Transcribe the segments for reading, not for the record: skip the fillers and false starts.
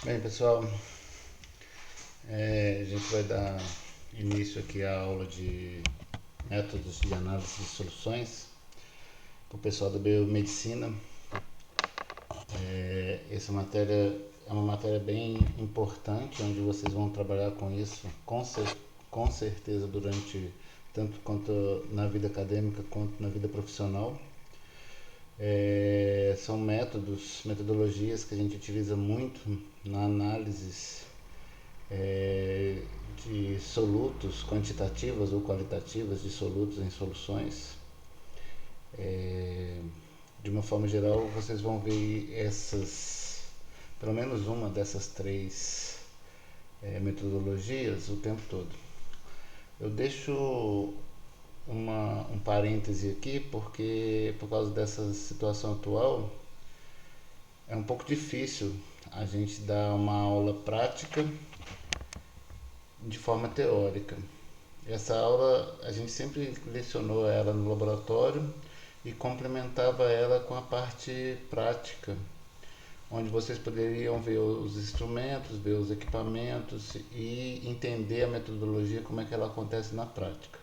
Bem, pessoal, a gente vai dar início aqui à aula de métodos de análise de soluções para o pessoal da biomedicina. Essa matéria é uma matéria bem importante, onde vocês vão trabalhar com isso com certeza durante tanto quanto na vida acadêmica quanto na vida profissional. São metodologias que a gente utiliza muito na análise de solutos, quantitativas ou qualitativas de solutos em soluções. De uma forma geral, vocês vão ver pelo menos uma dessas três metodologias o tempo todo. Eu deixo um parêntese aqui porque, por causa dessa situação atual, é um pouco difícil a gente dar uma aula prática de forma teórica. Essa aula a gente sempre lecionou ela no laboratório e complementava ela com a parte prática, onde vocês poderiam ver os instrumentos, ver os equipamentos e entender a metodologia, como é que ela acontece na prática.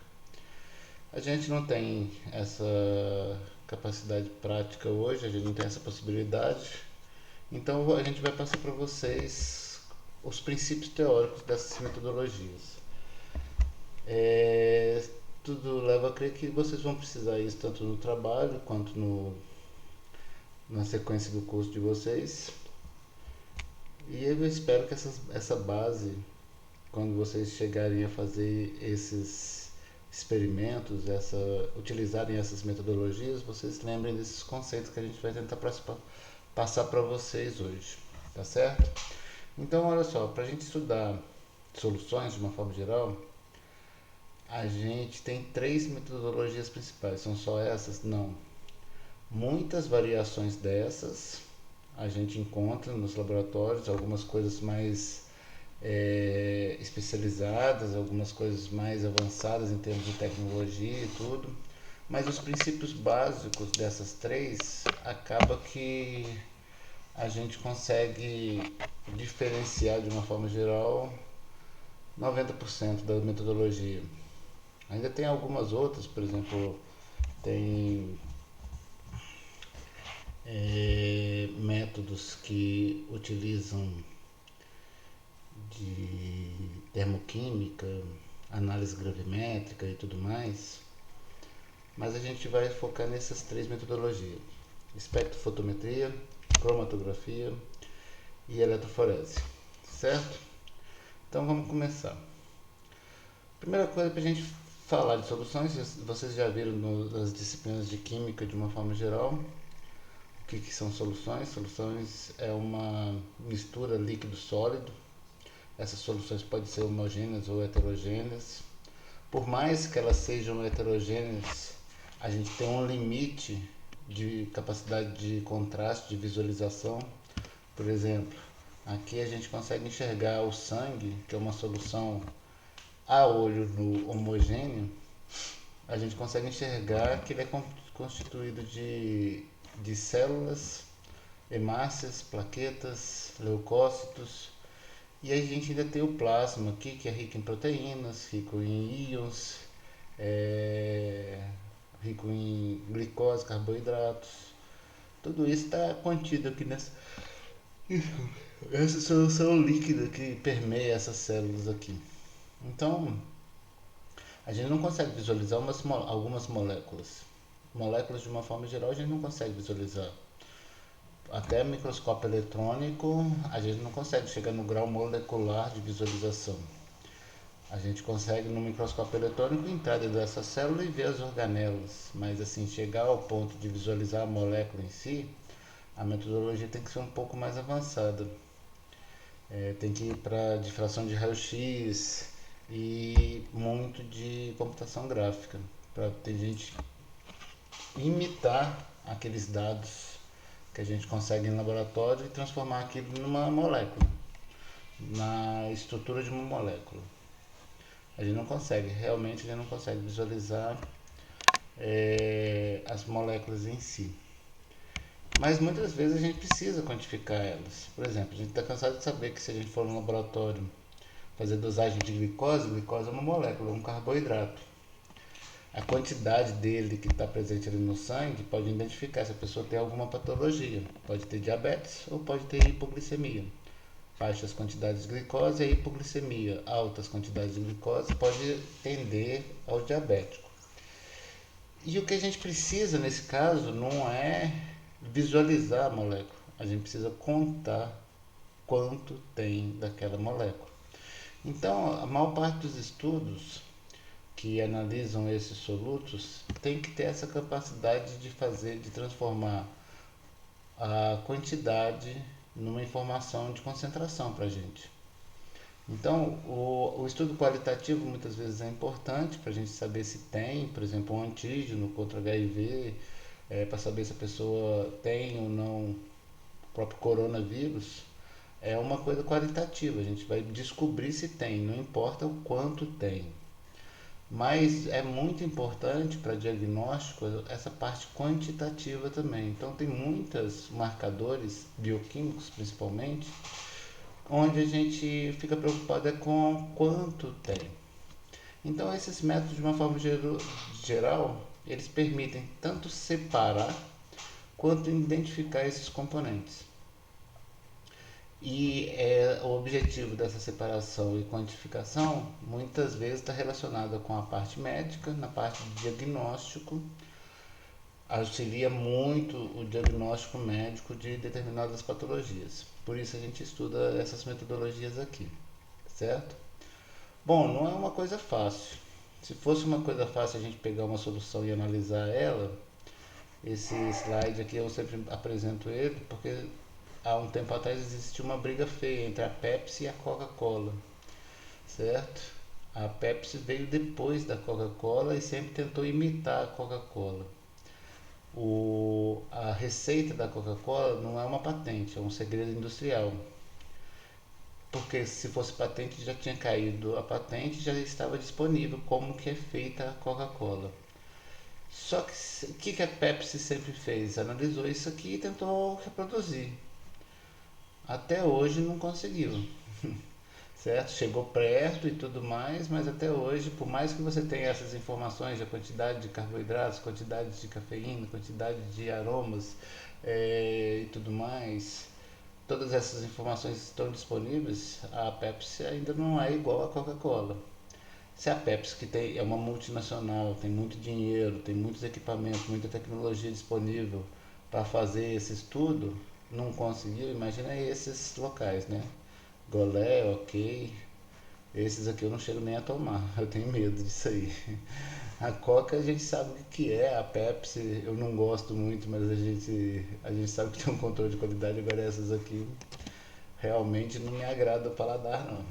A gente não tem essa capacidade prática hoje, a gente não tem essa possibilidade, então a gente vai passar para vocês os princípios teóricos dessas metodologias. É, Tudo leva a crer que vocês vão precisar isso tanto no trabalho quanto na sequência do curso de vocês. E eu espero que essa base, quando vocês chegarem a fazer esses experimentos, utilizarem essas metodologias, vocês lembrem desses conceitos que a gente vai tentar passar para vocês hoje, tá certo? Então, olha só, para a gente estudar soluções de uma forma geral, a gente tem três metodologias principais. São só essas? Não. Muitas variações dessas a gente encontra nos laboratórios, algumas coisas mais especializadas, algumas coisas mais avançadas em termos de tecnologia e tudo. Mas os princípios básicos dessas três acaba que a gente consegue diferenciar de uma forma geral 90% da metodologia. Ainda tem algumas outras, por exemplo, tem métodos que utilizam de termoquímica, análise gravimétrica e tudo mais, mas a gente vai focar nessas três metodologias: espectrofotometria, cromatografia e eletroforese, certo? Então vamos começar. Primeira coisa, para a gente falar de soluções, vocês já viram nas disciplinas de química de uma forma geral o que são soluções. Soluções é uma mistura líquido-sólido. Essas soluções podem ser homogêneas ou heterogêneas. Por mais que elas sejam heterogêneas, a gente tem um limite de capacidade de contraste, de visualização. Por exemplo, aqui a gente consegue enxergar o sangue, que é uma solução a olho nu homogêneo. A gente consegue enxergar que ele é constituído de células, hemácias, plaquetas, leucócitos. E aí a gente ainda tem o plasma aqui, que é rico em proteínas, rico em íons, rico em glicose, carboidratos. Tudo isso está contido aqui essa solução líquida que permeia essas células aqui. Então, a gente não consegue visualizar algumas moléculas. Moléculas, de uma forma geral, a gente não consegue visualizar. Até microscópio eletrônico, a gente não consegue chegar no grau molecular de visualização. A gente consegue, no microscópio eletrônico, entrar dentro dessa célula e ver as organelas. Mas, assim, chegar ao ponto de visualizar a molécula em si, a metodologia tem que ser um pouco mais avançada. Tem que ir para difração de raio-x e muito de computação gráfica, para ter gente imitar aqueles dados que a gente consegue em laboratório e transformar aquilo numa molécula, na estrutura de uma molécula. A gente não consegue, realmente a gente não consegue visualizar as moléculas em si. Mas muitas vezes a gente precisa quantificar elas. Por exemplo, a gente está cansado de saber que se a gente for no laboratório fazer dosagem de glicose, glicose é uma molécula, um carboidrato. A quantidade dele que está presente ali no sangue pode identificar se a pessoa tem alguma patologia. Pode ter diabetes ou pode ter hipoglicemia. Baixas quantidades de glicose e hipoglicemia. Altas quantidades de glicose pode tender ao diabético. E o que a gente precisa nesse caso não é visualizar a molécula. A gente precisa contar quanto tem daquela molécula. Então, a maior parte dos estudos que analisam esses solutos tem que ter essa capacidade de transformar a quantidade numa informação de concentração para a gente. Então, o estudo qualitativo muitas vezes é importante para a gente saber se tem, por exemplo, um antígeno contra HIV, para saber se a pessoa tem ou não o próprio coronavírus. É uma coisa qualitativa, a gente vai descobrir se tem, não importa o quanto tem. Mas é muito importante para diagnóstico essa parte quantitativa também. Então tem muitos marcadores bioquímicos principalmente, onde a gente fica preocupado com quanto tem. Então esses métodos de uma forma geral, eles permitem tanto separar quanto identificar esses componentes. E o objetivo dessa separação e quantificação muitas vezes está relacionado com a parte médica, na parte de diagnóstico, auxilia muito o diagnóstico médico de determinadas patologias. Por isso a gente estuda essas metodologias aqui, certo? Bom, não é uma coisa fácil. Se fosse uma coisa fácil a gente pegar uma solução e analisar ela, esse slide aqui eu sempre apresento ele porque há um tempo atrás existia uma briga feia entre a Pepsi e a Coca-Cola, certo? A Pepsi veio depois da Coca-Cola e sempre tentou imitar a Coca-Cola. A receita da Coca-Cola não é uma patente, é um segredo industrial. Porque se fosse patente já tinha caído a patente, já estava disponível como que é feita a Coca-Cola. Só que o que a Pepsi sempre fez? Analisou isso aqui e tentou reproduzir. Até hoje não conseguiu, certo? Chegou perto e tudo mais, mas até hoje, por mais que você tenha essas informações de quantidade de carboidratos, quantidade de cafeína, quantidade de aromas e tudo mais, todas essas informações estão disponíveis, a Pepsi ainda não é igual à Coca-Cola. Se a Pepsi, é uma multinacional, tem muito dinheiro, tem muitos equipamentos, muita tecnologia disponível para fazer esse estudo, não conseguiu, imagina esses locais, né? Golé, ok. Esses aqui eu não chego nem a tomar, eu tenho medo disso aí. A Coca a gente sabe o que é, a Pepsi eu não gosto muito, mas a gente sabe que tem um controle de qualidade, agora essas aqui realmente não me agrada o paladar não.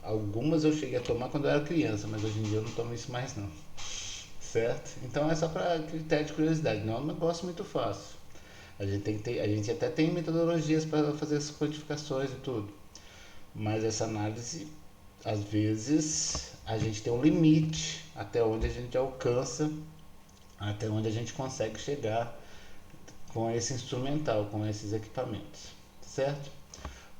Algumas eu cheguei a tomar quando eu era criança, mas hoje em dia eu não tomo isso mais não. Certo? Então é só para critério de curiosidade, não é um negócio muito fácil. A gente até tem metodologias para fazer as quantificações e tudo. Mas essa análise, às vezes, a gente tem um limite até onde a gente alcança, até onde a gente consegue chegar com esse instrumental, com esses equipamentos, certo?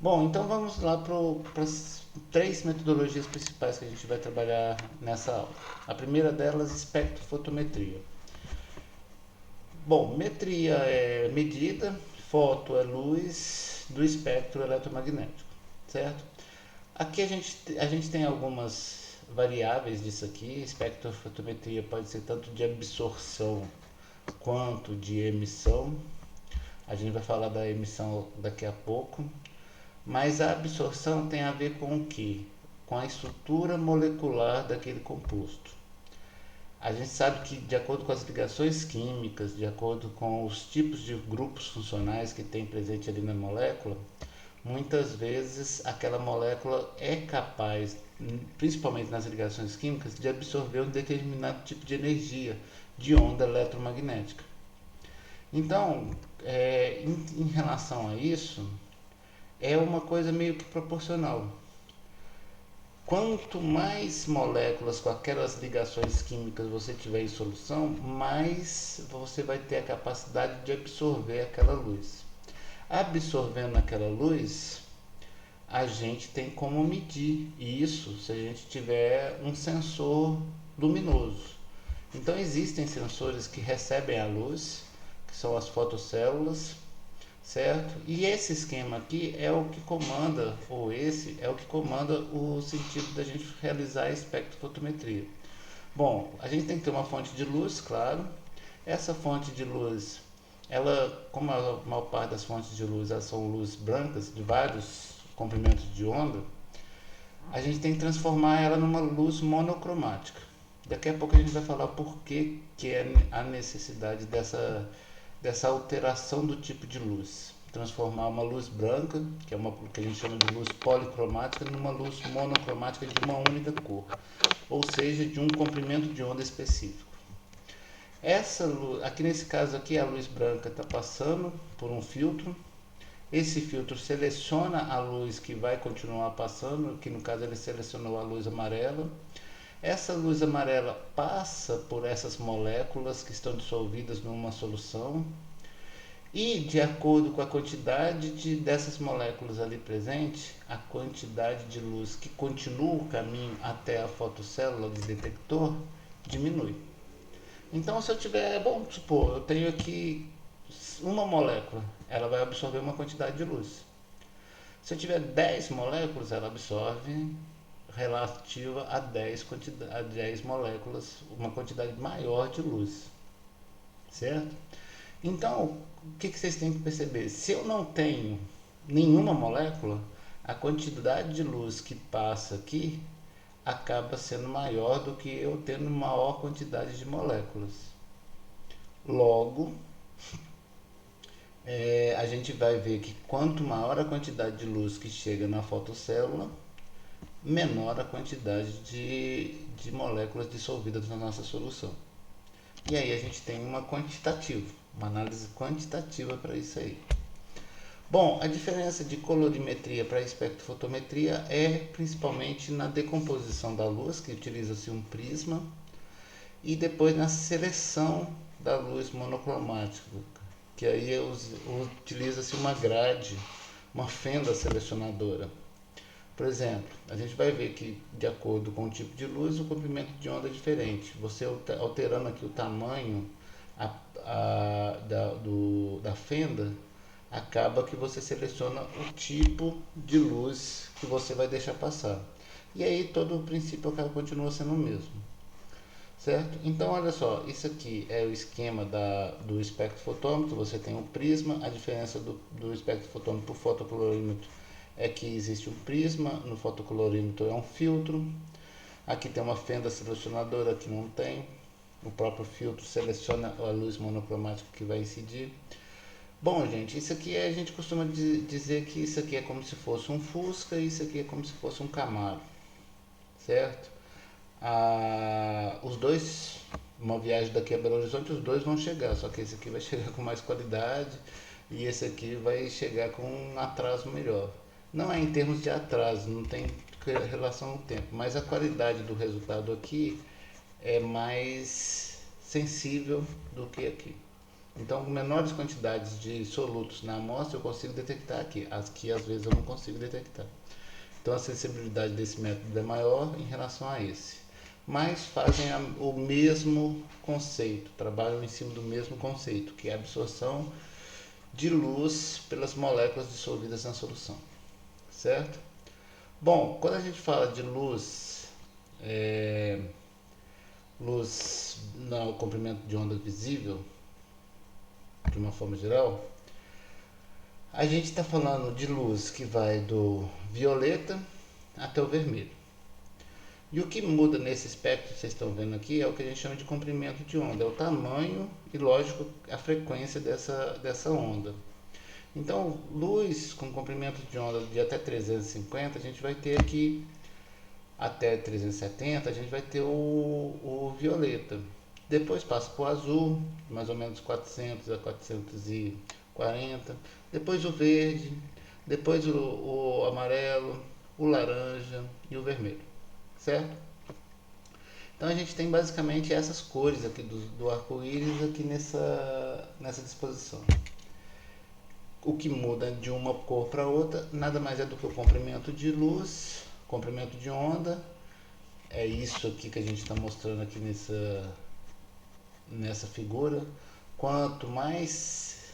Bom, então vamos lá para as três metodologias principais que a gente vai trabalhar nessa aula. A primeira delas, espectrofotometria. Bom, metria é medida, foto é luz do espectro eletromagnético, certo? Aqui a gente tem algumas variáveis disso aqui. Espectrofotometria pode ser tanto de absorção quanto de emissão. A gente vai falar da emissão daqui a pouco. Mas a absorção tem a ver com o que? Com a estrutura molecular daquele composto. A gente sabe que, de acordo com as ligações químicas, de acordo com os tipos de grupos funcionais que tem presente ali na molécula, muitas vezes aquela molécula é capaz, principalmente nas ligações químicas, de absorver um determinado tipo de energia, de onda eletromagnética. Então, em relação a isso, é uma coisa meio que proporcional. Quanto mais moléculas com aquelas ligações químicas você tiver em solução, mais você vai ter a capacidade de absorver aquela luz. Absorvendo aquela luz, a gente tem como medir isso se a gente tiver um sensor luminoso. Então existem sensores que recebem a luz, que são as fotocélulas, certo? E esse esquema aqui é o que comanda, ou esse é o que comanda o sentido da gente realizar a espectrofotometria. Bom, a gente tem que ter uma fonte de luz, claro. Essa fonte de luz, ela, como a maior parte das fontes de luz, elas são luzes brancas de vários comprimentos de onda, a gente tem que transformar ela numa luz monocromática. Daqui a pouco a gente vai falar por que é a necessidade dessa alteração do tipo de luz. Transformar uma luz branca, que é uma que a gente chama de luz policromática, numa luz monocromática de uma única cor, ou seja, de um comprimento de onda específico. Essa luz, aqui nesse caso aqui, a luz branca está passando por um filtro. Esse filtro seleciona a luz que vai continuar passando, que no caso ele selecionou a luz amarela. Essa luz amarela passa por essas moléculas que estão dissolvidas numa solução e, de acordo com a quantidade dessas moléculas ali presente, a quantidade de luz que continua o caminho até a fotocélula de detector diminui. Então, se eu tiver, vamos supor, eu tenho aqui uma molécula, ela vai absorver uma quantidade de luz. Se eu tiver 10 moléculas, ela absorve relativa a 10 moléculas, uma quantidade maior de luz, certo? Então, o que vocês têm que perceber? Se eu não tenho nenhuma molécula, a quantidade de luz que passa aqui acaba sendo maior do que eu tendo maior quantidade de moléculas. Logo, a gente vai ver que quanto maior a quantidade de luz que chega na fotocélula, menor a quantidade de moléculas dissolvidas na nossa solução. E aí a gente tem uma análise quantitativa para isso aí. Bom, a diferença de colorimetria para espectrofotometria é principalmente na decomposição da luz, que utiliza-se um prisma, e depois na seleção da luz monocromática, que aí utiliza-se uma grade, uma fenda selecionadora. Por exemplo, a gente vai ver que, de acordo com o tipo de luz, o comprimento de onda é diferente. Você alterando aqui o tamanho da fenda, acaba que você seleciona o tipo de luz que você vai deixar passar. E aí todo o princípio continua sendo o mesmo. Certo? Então, olha só, isso aqui é o esquema do espectrofotômetro. Você tem um prisma, a diferença do espectrofotômetro para o fotocolorímetro é que existe um prisma, no fotocolorímetro é um filtro. Aqui tem uma fenda selecionadora, aqui não tem. O próprio filtro seleciona a luz monocromática que vai incidir. Bom, gente, isso aqui a gente costuma dizer que isso aqui é como se fosse um Fusca e isso aqui é como se fosse um Camaro, certo? Os dois, uma viagem daqui a Belo Horizonte, os dois vão chegar, só que esse aqui vai chegar com mais qualidade e esse aqui vai chegar com um atraso melhor. Não é em termos de atraso, não tem relação ao tempo, mas a qualidade do resultado aqui é mais sensível do que aqui. Então, menores quantidades de solutos na amostra eu consigo detectar aqui. Aqui, às vezes, eu não consigo detectar. Então, a sensibilidade desse método é maior em relação a esse. Mas fazem o mesmo conceito, trabalham em cima do mesmo conceito, que é a absorção de luz pelas moléculas dissolvidas na solução. Certo? Bom, quando a gente fala de luz no comprimento de onda visível, de uma forma geral, a gente está falando de luz que vai do violeta até o vermelho. E o que muda nesse espectro que vocês estão vendo aqui é o que a gente chama de comprimento de onda, é o tamanho e, lógico, a frequência dessa onda. Então, luz com comprimento de onda de até 350, a gente vai ter aqui até 370, a gente vai ter o violeta. Depois passa para o azul, mais ou menos 400 a 440. Depois o verde, depois o amarelo, o laranja e o vermelho. certo? Então a gente tem basicamente essas cores aqui do arco-íris aqui nessa disposição. O que muda de uma cor para outra nada mais é do que o comprimento de luz, comprimento de onda. É isso aqui que a gente está mostrando aqui nessa figura. Quanto mais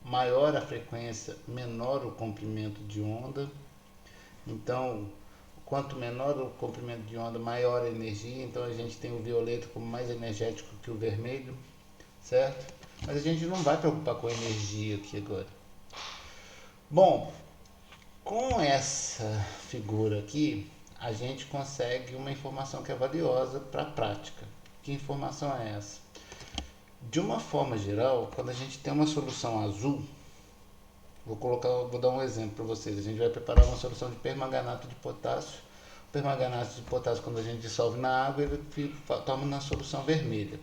maior a frequência, menor o comprimento de onda. Então, quanto menor o comprimento de onda, maior a energia. Então a gente tem o violeta como mais energético que o vermelho, certo? Mas a gente não vai preocupar com a energia aqui agora. Bom, com essa figura aqui, a gente consegue uma informação que é valiosa para a prática. Que informação é essa? De uma forma geral, quando a gente tem uma solução azul, vou dar um exemplo para vocês. A gente vai preparar uma solução de permanganato de potássio. O permanganato de potássio, quando a gente dissolve na água, ele toma na solução vermelha.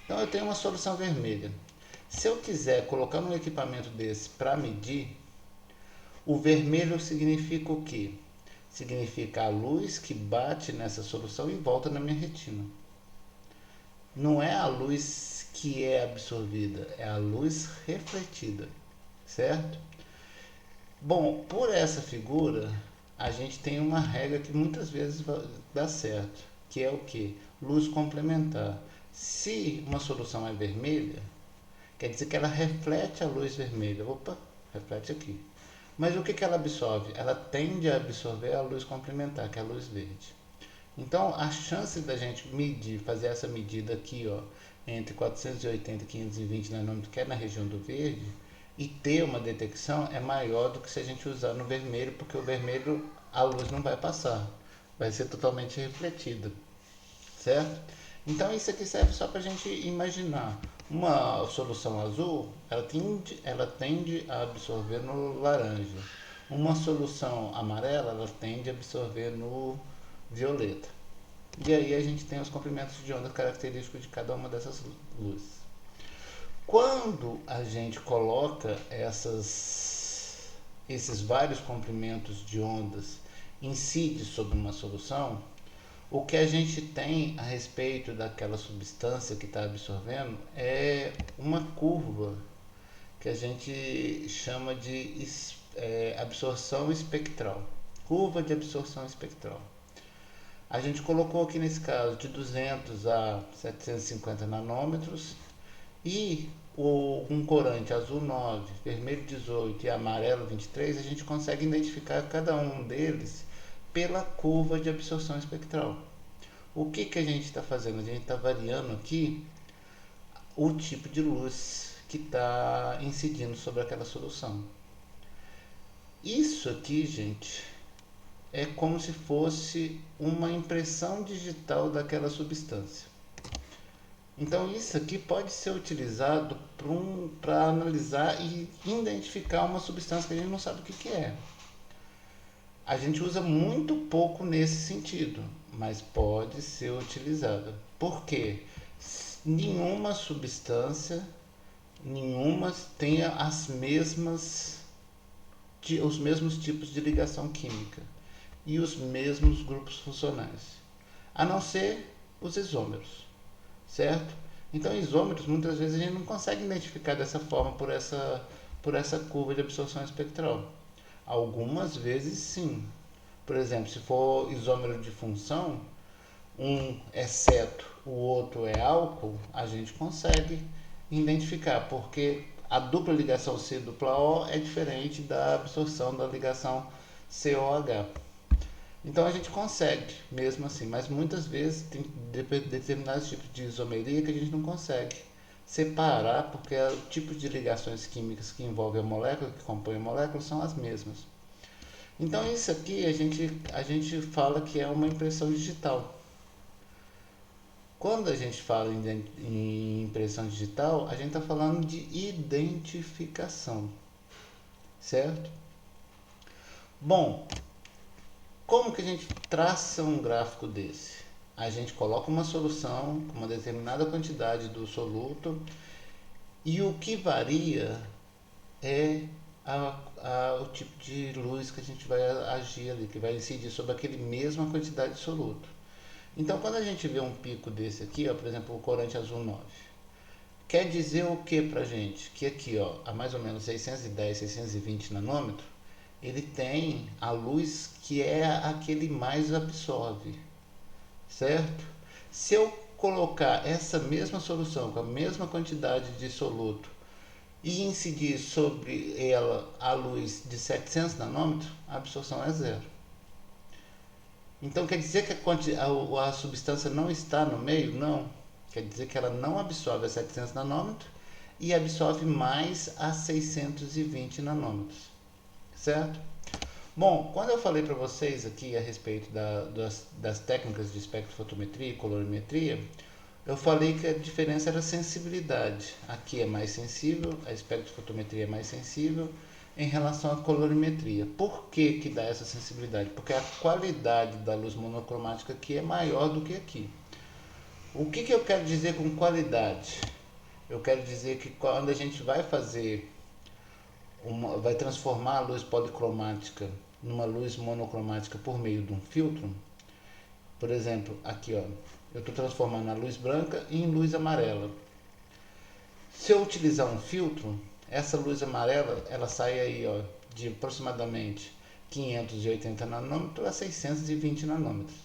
Então eu tenho uma solução vermelha. Se eu quiser colocar num equipamento desse para medir, o vermelho significa o quê? Significa a luz que bate nessa solução e volta na minha retina. Não é a luz que é absorvida, é a luz refletida, certo? Bom, por essa figura, a gente tem uma regra que muitas vezes dá certo, que é o que? Luz complementar. Se uma solução é vermelha, quer dizer que ela reflete a luz vermelha. Opa, reflete aqui. Mas o que ela absorve? Ela tende a absorver a luz complementar, que é a luz verde. Então, a chance da gente fazer essa medida aqui, ó, entre 480 e 520 nanômetros, que é na região do verde, e ter uma detecção é maior do que se a gente usar no vermelho, porque o vermelho a luz não vai passar, vai ser totalmente refletida, certo? Então isso aqui serve só para a gente imaginar. Uma solução azul, ela tende a absorver no laranja. Uma solução amarela, ela tende a absorver no violeta. E aí a gente tem os comprimentos de onda característicos de cada uma dessas luzes. Quando a gente coloca esses vários comprimentos de ondas, incide sobre uma solução, o que a gente tem a respeito daquela substância que está absorvendo é uma curva que a gente chama de absorção espectral. Curva de absorção espectral. A gente colocou aqui nesse caso de 200 a 750 nanômetros e um corante azul 9, vermelho 18 e amarelo 23, a gente consegue identificar cada um deles pela curva de absorção espectral. O que a gente está fazendo? A gente está variando aqui o tipo de luz que está incidindo sobre aquela solução. Isso aqui, gente, é como se fosse uma impressão digital daquela substância. Então isso aqui pode ser utilizado para analisar e identificar uma substância que a gente não sabe o que é. A gente usa muito pouco nesse sentido, mas pode ser utilizada. Por quê? Nenhuma substância, nenhuma tenha os mesmos tipos de ligação química e os mesmos grupos funcionais, a não ser os isômeros, certo? Então isômeros muitas vezes a gente não consegue identificar dessa forma por essa curva de absorção espectral. Algumas vezes sim. Por exemplo, se for isômero de função, um é ceto, o outro é álcool, a gente consegue identificar, porque a dupla ligação C dupla O é diferente da absorção da ligação COH. Então a gente consegue, mesmo assim, mas muitas vezes tem determinados tipos de isomeria que a gente não consegue separar, porque os tipos de ligações químicas que envolvem a molécula, que compõem a molécula, são as mesmas. Então isso aqui a gente fala que é uma impressão digital. Quando a gente fala em impressão digital, a gente está falando de identificação, certo? Bom, como que a gente traça um gráfico desse? A gente coloca uma solução com uma determinada quantidade do soluto e o que varia é o tipo de luz que a gente vai agir ali, que vai incidir sobre aquele mesma quantidade de soluto. Então, quando a gente vê um pico desse aqui, ó, por exemplo, o corante azul 9, quer dizer o que pra gente? Que aqui, ó, a mais ou menos 610, 620 nanômetros, ele tem a luz que é a que ele mais absorve, certo? Se eu colocar essa mesma solução com a mesma quantidade de soluto e incidir sobre ela a luz de 700 nanômetros, a absorção é zero. Então quer dizer que a substância não está no meio? Não. Quer dizer que ela não absorve a 700 nanômetros e absorve mais a 620 nanômetros, certo? Bom, quando eu falei para vocês aqui a respeito das técnicas de espectrofotometria e colorimetria, eu falei que a diferença era a sensibilidade. Aqui é mais sensível, a espectrofotometria é mais sensível em relação à colorimetria. Por que que dá essa sensibilidade? Porque a qualidade da luz monocromática aqui é maior do que aqui. O que que eu quero dizer com qualidade? Eu quero dizer que quando a gente vai vai transformar a luz policromática numa luz monocromática por meio de um filtro, por exemplo, aqui ó, eu estou transformando a luz branca em luz amarela. Se eu utilizar um filtro, essa luz amarela ela sai aí ó, de aproximadamente 580 nanômetros a 620 nanômetros.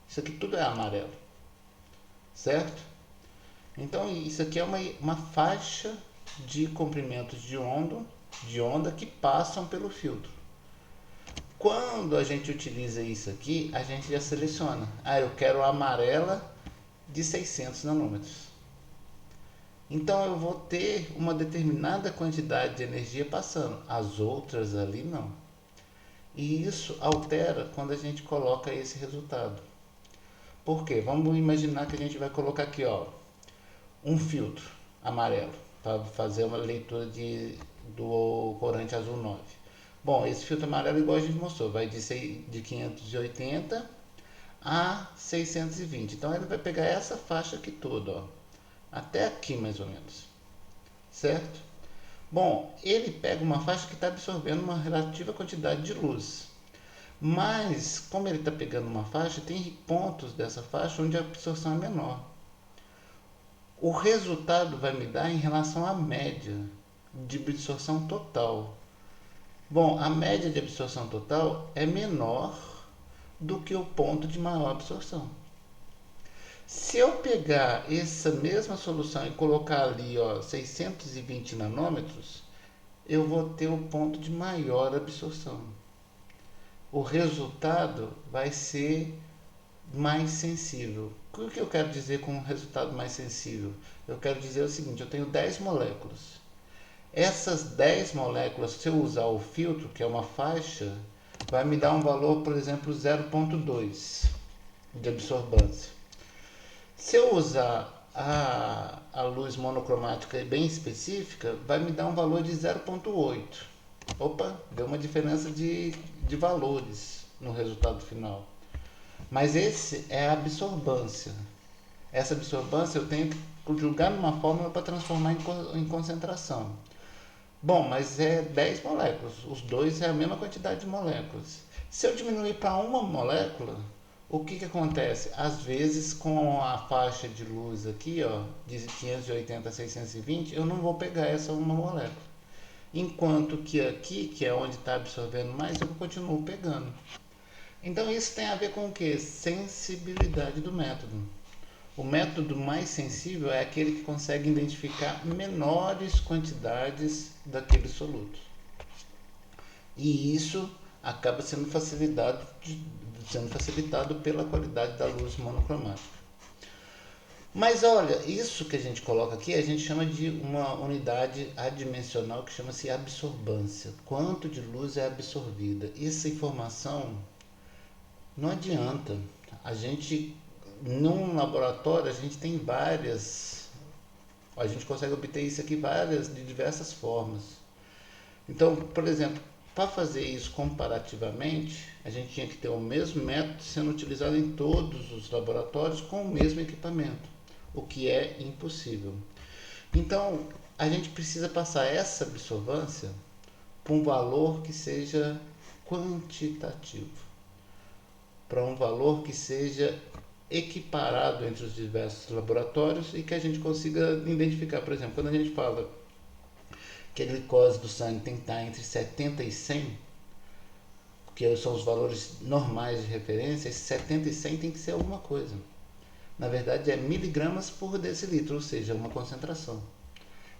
Isso aqui tudo é amarelo, certo? Então isso aqui é uma faixa de comprimentos de onda que passam pelo filtro. Quando a gente utiliza isso aqui, a gente já seleciona. Ah, eu quero a amarela de 600 nanômetros. Então eu vou ter uma determinada quantidade de energia passando, as outras ali não. E isso altera quando a gente coloca esse resultado. Por quê? Vamos imaginar que a gente vai colocar aqui ó, um filtro amarelo para fazer uma leitura do corante azul 9. Bom, esse filtro amarelo, igual a gente mostrou, vai de 580 a 620. Então ele vai pegar essa faixa aqui toda, ó, até aqui mais ou menos, certo? Bom, ele pega uma faixa que está absorvendo uma relativa quantidade de luz. Mas, como ele está pegando uma faixa, tem pontos dessa faixa onde a absorção é menor. O resultado vai me dar em relação à média de absorção total. Bom, a média de absorção total é menor do que o ponto de maior absorção. Se eu pegar essa mesma solução e colocar ali ó, 620 nanômetros, eu vou ter o ponto de maior absorção. O resultado vai ser mais sensível. O que eu quero dizer com um resultado mais sensível? Eu quero dizer o seguinte, eu tenho 10 moléculas. Essas 10 moléculas, se eu usar o filtro, que é uma faixa, vai me dar um valor, por exemplo, 0,2 de absorvância. Se eu usar a luz monocromática bem específica, vai me dar um valor de 0,8. Opa, deu uma diferença de valores no resultado final. Mas esse é a absorbância. Essa absorbância eu tenho que jogar numa fórmula para transformar em concentração. Bom, mas é 10 moléculas. Os dois é a mesma quantidade de moléculas. Se eu diminuir para uma molécula, o que acontece? Às vezes, com a faixa de luz aqui, ó, de 580 a 620, eu não vou pegar essa uma molécula. Enquanto que aqui, que é onde está absorvendo mais, eu continuo pegando. Então isso tem a ver com o que? Sensibilidade do método. O método mais sensível é aquele que consegue identificar menores quantidades daquele soluto. E isso acaba sendo facilitado pela qualidade da luz monocromática. Mas olha, isso que a gente coloca aqui, a gente chama de uma unidade adimensional que chama-se absorbância. Quanto de luz é absorvida? Essa informação não adianta. A gente, num laboratório, a gente tem a gente consegue obter isso aqui de diversas formas. Então, por exemplo, para fazer isso comparativamente, a gente tinha que ter o mesmo método sendo utilizado em todos os laboratórios com o mesmo equipamento, o que é impossível. Então, a gente precisa passar essa absorvância para um valor que seja quantitativo, para um valor que seja equiparado entre os diversos laboratórios e que a gente consiga identificar. Por exemplo, quando a gente fala que a glicose do sangue tem que estar entre 70 e 100, que são os valores normais de referência, esse 70 e 100 tem que ser alguma coisa. Na verdade é miligramas por decilitro, ou seja, uma concentração.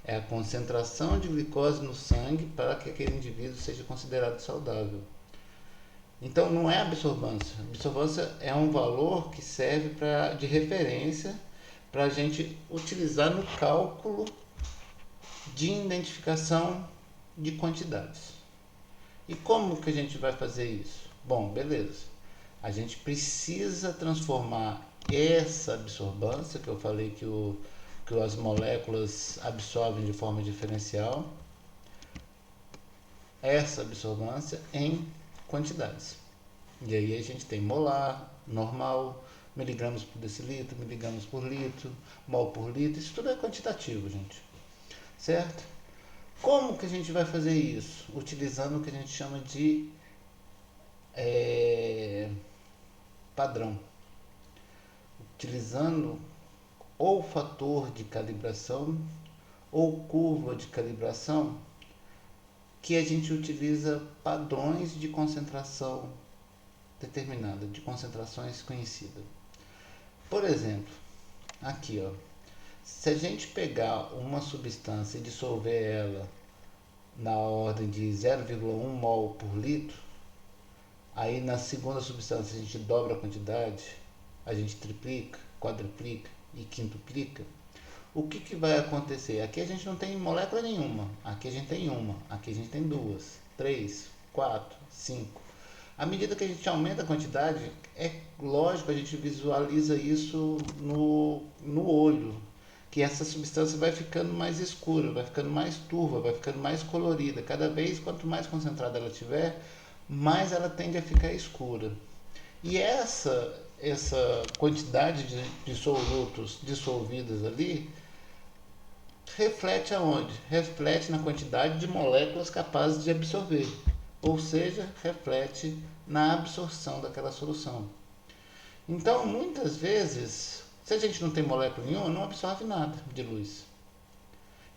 É a concentração de glicose no sangue para que aquele indivíduo seja considerado saudável. Então não é absorvância. Absorvância é um valor que serve de referência para a gente utilizar no cálculo de identificação de quantidades. E como que a gente vai fazer isso? Bom, beleza. A gente precisa transformar essa absorvância, que eu falei que as moléculas absorvem de forma diferencial, essa absorvância em quantidades. E aí a gente tem molar, normal, miligramas por decilitro, miligramas por litro, mol por litro, isso tudo é quantitativo, gente. Certo? Como que a gente vai fazer isso? Utilizando o que a gente chama de padrão. Utilizando ou fator de calibração ou curva de calibração, que a gente utiliza padrões de concentração determinada, de concentrações conhecidas. Por exemplo, aqui, ó, se a gente pegar uma substância e dissolver ela na ordem de 0,1 mol por litro, aí na segunda substância a gente dobra a quantidade, a gente triplica, quadruplica e quintuplica, o que vai acontecer? Aqui a gente não tem molécula nenhuma, aqui a gente tem uma, aqui a gente tem duas, três, quatro, cinco. À medida que a gente aumenta a quantidade, é lógico, a gente visualiza isso no olho, que essa substância vai ficando mais escura, vai ficando mais turva, vai ficando mais colorida. Cada vez, quanto mais concentrada ela tiver, mais ela tende a ficar escura. E essa quantidade de solutos dissolvidos ali reflete aonde? Reflete na quantidade de moléculas capazes de absorver, ou seja, reflete na absorção daquela solução. Então, muitas vezes, se a gente não tem molécula nenhuma, não absorve nada de luz.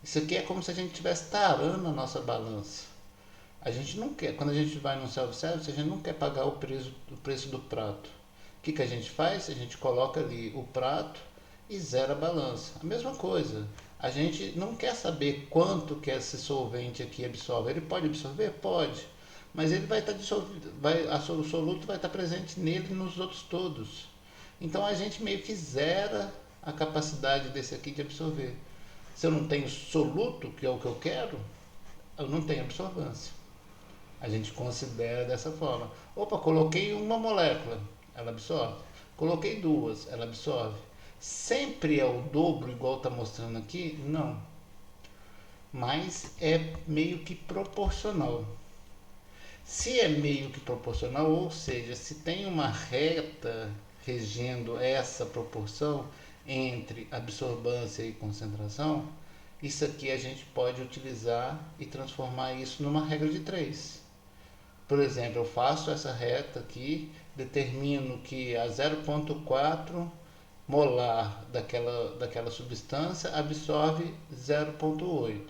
Isso aqui é como se a gente estivesse tarando a nossa balança. A gente não quer, quando a gente vai no self-service, a gente não quer pagar o preço do prato. O que a gente faz? A gente coloca ali o prato e zera a balança. A mesma coisa. A gente não quer saber quanto que esse solvente aqui absorve. Ele pode absorver? Pode. Mas ele vai estar dissolvido, o soluto vai estar presente nele e nos outros todos. Então a gente meio que zera a capacidade desse aqui de absorver. Se eu não tenho soluto, que é o que eu quero, eu não tenho absorvância. A gente considera dessa forma. Opa, coloquei uma molécula, ela absorve. Coloquei duas, ela absorve. Sempre é o dobro, igual está mostrando aqui? Não. Mas é meio que proporcional. Se é meio que proporcional, ou seja, se tem uma reta regendo essa proporção entre absorvância e concentração, isso aqui a gente pode utilizar e transformar isso numa regra de 3. Por exemplo, eu faço essa reta aqui, determino que a 0,4 molar daquela substância absorve 0,8.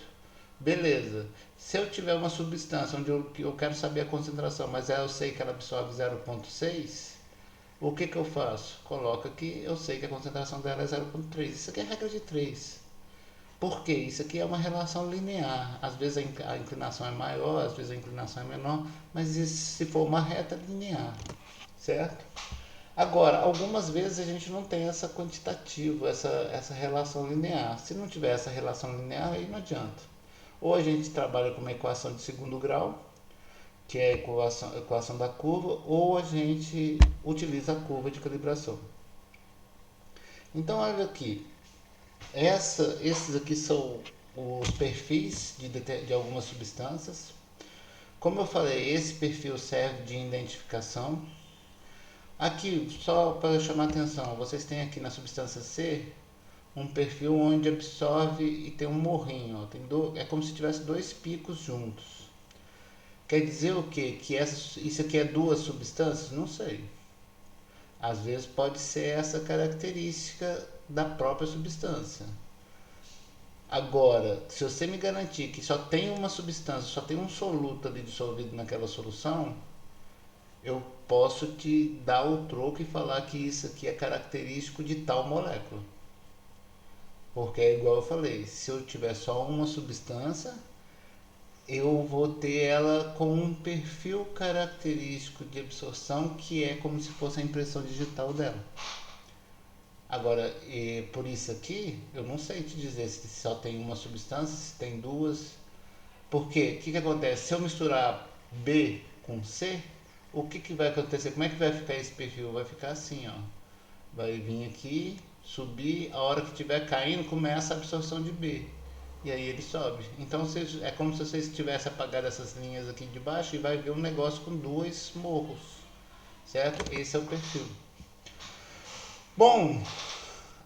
Beleza. Se eu tiver uma substância onde eu quero saber a concentração, mas eu sei que ela absorve 0,6, o que eu faço? Coloco aqui, eu sei que a concentração dela é 0,3. Isso aqui é regra de 3. Por quê? Isso aqui é uma relação linear. Às vezes a inclinação é maior, às vezes a inclinação é menor, mas isso, se for uma reta linear, certo? Agora, algumas vezes a gente não tem essa quantitativa, essa relação linear. Se não tiver essa relação linear, aí não adianta. Ou a gente trabalha com uma equação de segundo grau, que é a equação da curva, ou a gente utiliza a curva de calibração. Então, olha aqui. Esses aqui são os perfis de algumas substâncias. Como eu falei, esse perfil serve de identificação. Aqui, só para chamar a atenção, vocês têm aqui na substância C um perfil onde absorve e tem um morrinho. Ó, é como se tivesse dois picos juntos. Quer dizer o quê? Que isso aqui é duas substâncias? Não sei. Às vezes pode ser essa característica da própria substância. Agora, se você me garantir que só tem uma substância, só tem um soluto ali dissolvido naquela solução, eu posso te dar o troco e falar que isso aqui é característico de tal molécula. Porque é igual eu falei, se eu tiver só uma substância, eu vou ter ela com um perfil característico de absorção que é como se fosse a impressão digital dela. Agora, por isso aqui, eu não sei te dizer se só tem uma substância, se tem duas. Porque, o que acontece? Se eu misturar B com C, o que vai acontecer? Como é que vai ficar esse perfil? Vai ficar assim, ó. Vai vir aqui, subir, a hora que estiver caindo, começa a absorção de B. E aí ele sobe. Então é como se vocês tivessem apagado essas linhas aqui de baixo e vai ver um negócio com dois morros. Certo? Esse é o perfil. Bom,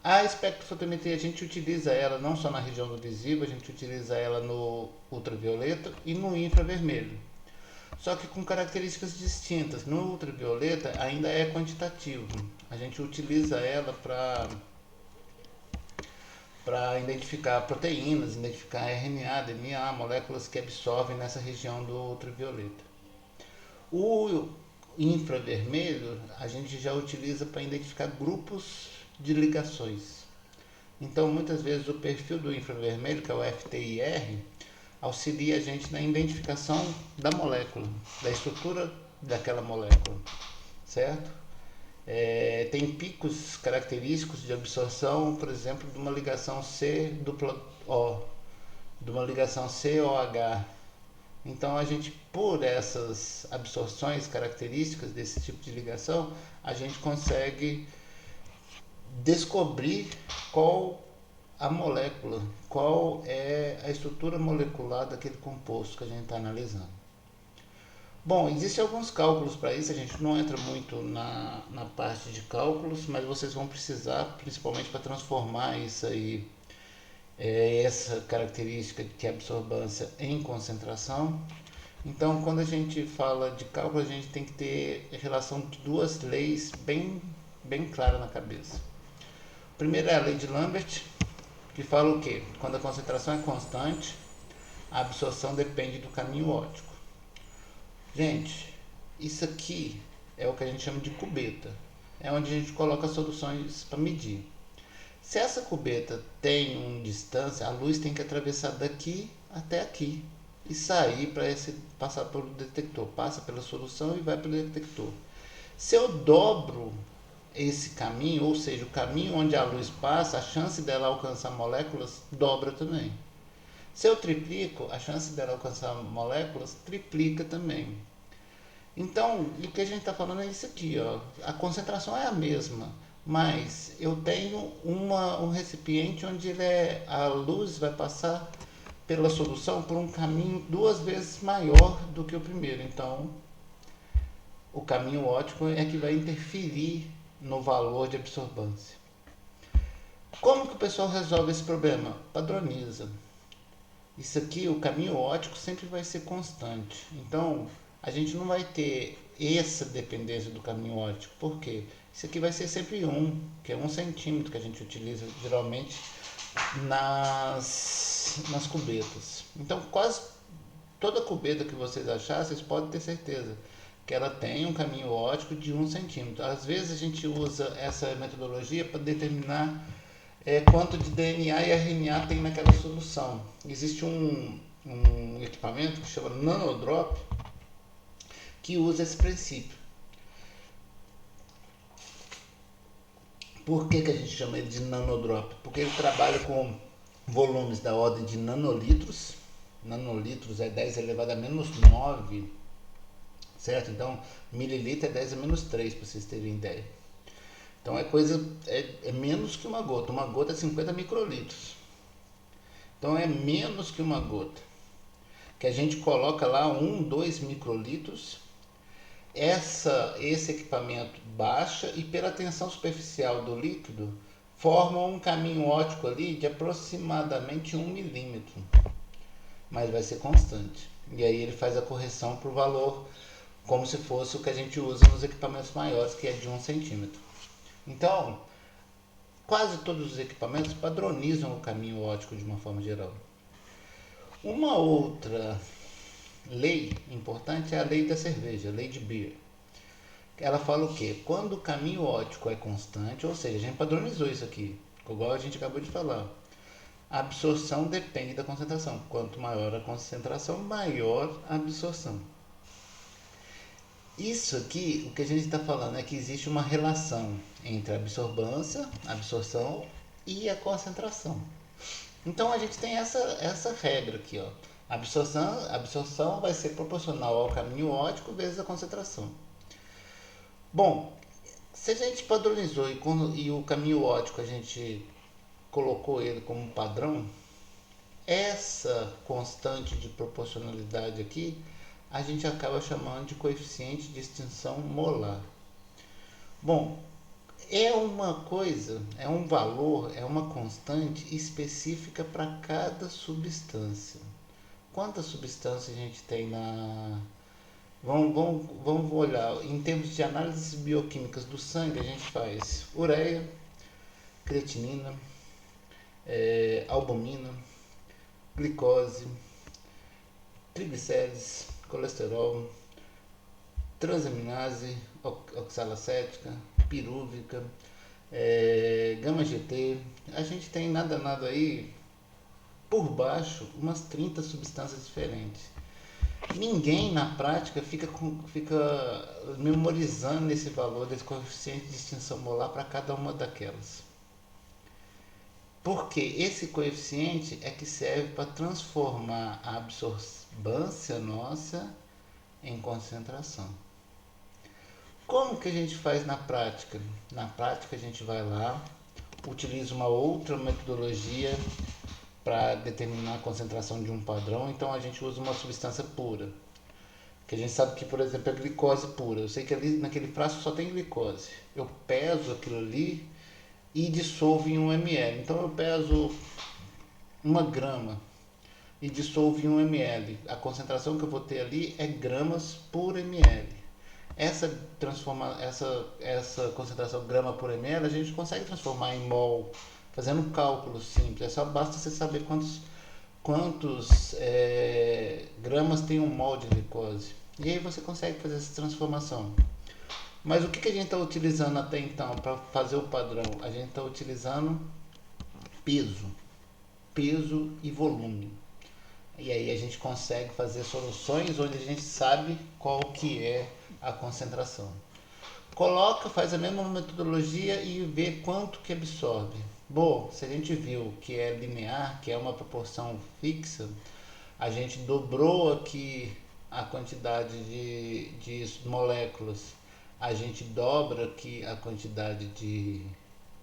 a espectrofotometria a gente utiliza ela não só na região do visível, a gente utiliza ela no ultravioleta e no infravermelho. Só que com características distintas. No ultravioleta ainda é quantitativo. A gente utiliza ela para identificar proteínas, identificar RNA, DNA, moléculas que absorvem nessa região do ultravioleta. O infravermelho a gente já utiliza para identificar grupos de ligações. Então, muitas vezes o perfil do infravermelho, que é o FTIR, auxilia a gente na identificação da molécula, da estrutura daquela molécula, certo? Tem picos característicos de absorção, por exemplo, de uma ligação C-O, de uma ligação COH. Então, a gente, por essas absorções características desse tipo de ligação, a gente consegue descobrir qual a molécula, qual é a estrutura molecular daquele composto que a gente está analisando. Bom, existem alguns cálculos para isso, a gente não entra muito na parte de cálculos, mas vocês vão precisar, principalmente para transformar isso aí, essa característica de absorvância em concentração. Então, quando a gente fala de cálculo, a gente tem que ter a relação de duas leis bem claras na cabeça. Primeiro é a lei de Lambert, que fala o quê? Quando a concentração é constante, a absorção depende do caminho óptico. Gente, isso aqui é o que a gente chama de cubeta. É onde a gente coloca soluções para medir. Se essa cubeta tem uma distância, a luz tem que atravessar daqui até aqui e sair para passar pelo detector. Passa pela solução e vai pelo detector. Se eu dobro esse caminho, ou seja, o caminho onde a luz passa, a chance dela alcançar moléculas dobra também. Se eu triplico, a chance dela alcançar moléculas triplica também. Então, o que a gente está falando é isso aqui, ó. A concentração é a mesma, mas eu tenho um recipiente onde a luz vai passar pela solução por um caminho 2 vezes maior do que o primeiro. Então, o caminho óptico é que vai interferir no valor de absorvância. Como que o pessoal resolve esse problema? Padroniza. Isso aqui, o caminho óptico sempre vai ser constante. Então, a gente não vai ter essa dependência do caminho óptico. Por quê? Isso aqui vai ser sempre que é 1 centímetro que a gente utiliza geralmente nas cubetas. Então, quase toda cubeta que vocês acharem, vocês podem ter certeza que ela tem um caminho óptico de 1 centímetro. Às vezes a gente usa essa metodologia para determinar quanto de DNA e RNA tem naquela solução. Existe um equipamento que chama Nanodrop que usa esse princípio. Por que a gente chama ele de Nanodrop? Porque ele trabalha com volumes da ordem de nanolitros. Nanolitros é 10 elevado a menos 9, certo? Então, mililitro é 10 a menos 3, para vocês terem ideia. Então, é menos que uma gota. Uma gota é 50 microlitros. Então, é menos que uma gota. Que a gente coloca lá 1, 2 microlitros. Esse equipamento baixa e pela tensão superficial do líquido forma um caminho óptico ali de aproximadamente 1 milímetro. Mas vai ser constante. E aí ele faz a correção para o valor como se fosse o que a gente usa nos equipamentos maiores, que é de 1 centímetro. Então, quase todos os equipamentos padronizam o caminho óptico de uma forma geral. Uma outra lei importante é a lei da cerveja, a lei de Beer. Ela fala o quê? Quando o caminho óptico é constante, ou seja, a gente padronizou isso aqui, igual a gente acabou de falar. A absorção depende da concentração. Quanto maior a concentração, maior a absorção. Isso aqui, o que a gente está falando é que existe uma relação entre a absorção e a concentração. Então a gente tem essa regra aqui, ó. A absorção vai ser proporcional ao caminho óptico vezes a concentração. Bom, se a gente padronizou e o caminho óptico a gente colocou ele como padrão, essa constante de proporcionalidade aqui a gente acaba chamando de coeficiente de extinção molar. Bom, é uma coisa, é um valor, é uma constante específica para cada substância. Quantas substâncias a gente tem na... Vamos olhar, em termos de análises bioquímicas do sangue, a gente faz ureia, creatinina, albumina, glicose, triglicérides, colesterol, transaminase, oxalacética, pirúvica, gama GT. A gente tem nada aí, por baixo, umas 30 substâncias diferentes. Ninguém na prática fica memorizando esse valor desse coeficiente de extinção molar para cada uma daquelas. Porque esse coeficiente é que serve para transformar a absorvância nossa em concentração. Como que a gente faz na prática? Na prática a gente vai lá, utiliza uma outra metodologia para determinar a concentração de um padrão, então a gente usa uma substância pura. Que a gente sabe que, por exemplo, é glicose pura. Eu sei que ali naquele frasco só tem glicose. Eu peso aquilo ali e dissolvo em 1 ml. Então eu peso 1 grama e dissolvo em 1 ml. A concentração que eu vou ter ali é gramas por ml. Essa concentração grama por ml a gente consegue transformar em mol, fazendo um cálculo simples. É só basta você saber quantos gramas tem um mol de glicose. E aí você consegue fazer essa transformação. Mas o que a gente está utilizando até então para fazer o padrão? A gente está utilizando peso e volume. E aí a gente consegue fazer soluções onde a gente sabe qual que é a concentração. Faz a mesma metodologia e vê quanto que absorve. Bom, se a gente viu que é linear, que é uma proporção fixa, a gente dobrou aqui a quantidade de moléculas, a gente dobra aqui a quantidade de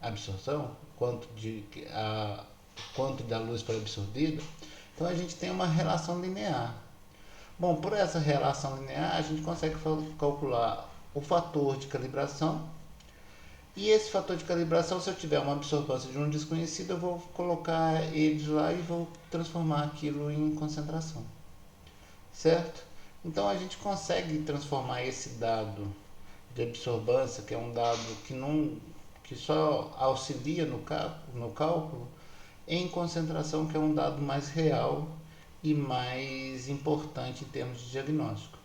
absorção, quanto da luz foi absorvida, então a gente tem uma relação linear. Bom, por essa relação linear, a gente consegue calcular o fator de calibração. E esse fator de calibração, se eu tiver uma absorvância de um desconhecido, eu vou colocar eles lá e vou transformar aquilo em concentração. Certo? Então a gente consegue transformar esse dado de absorvância, que é um dado que só auxilia no cálculo, em concentração, que é um dado mais real e mais importante em termos de diagnóstico.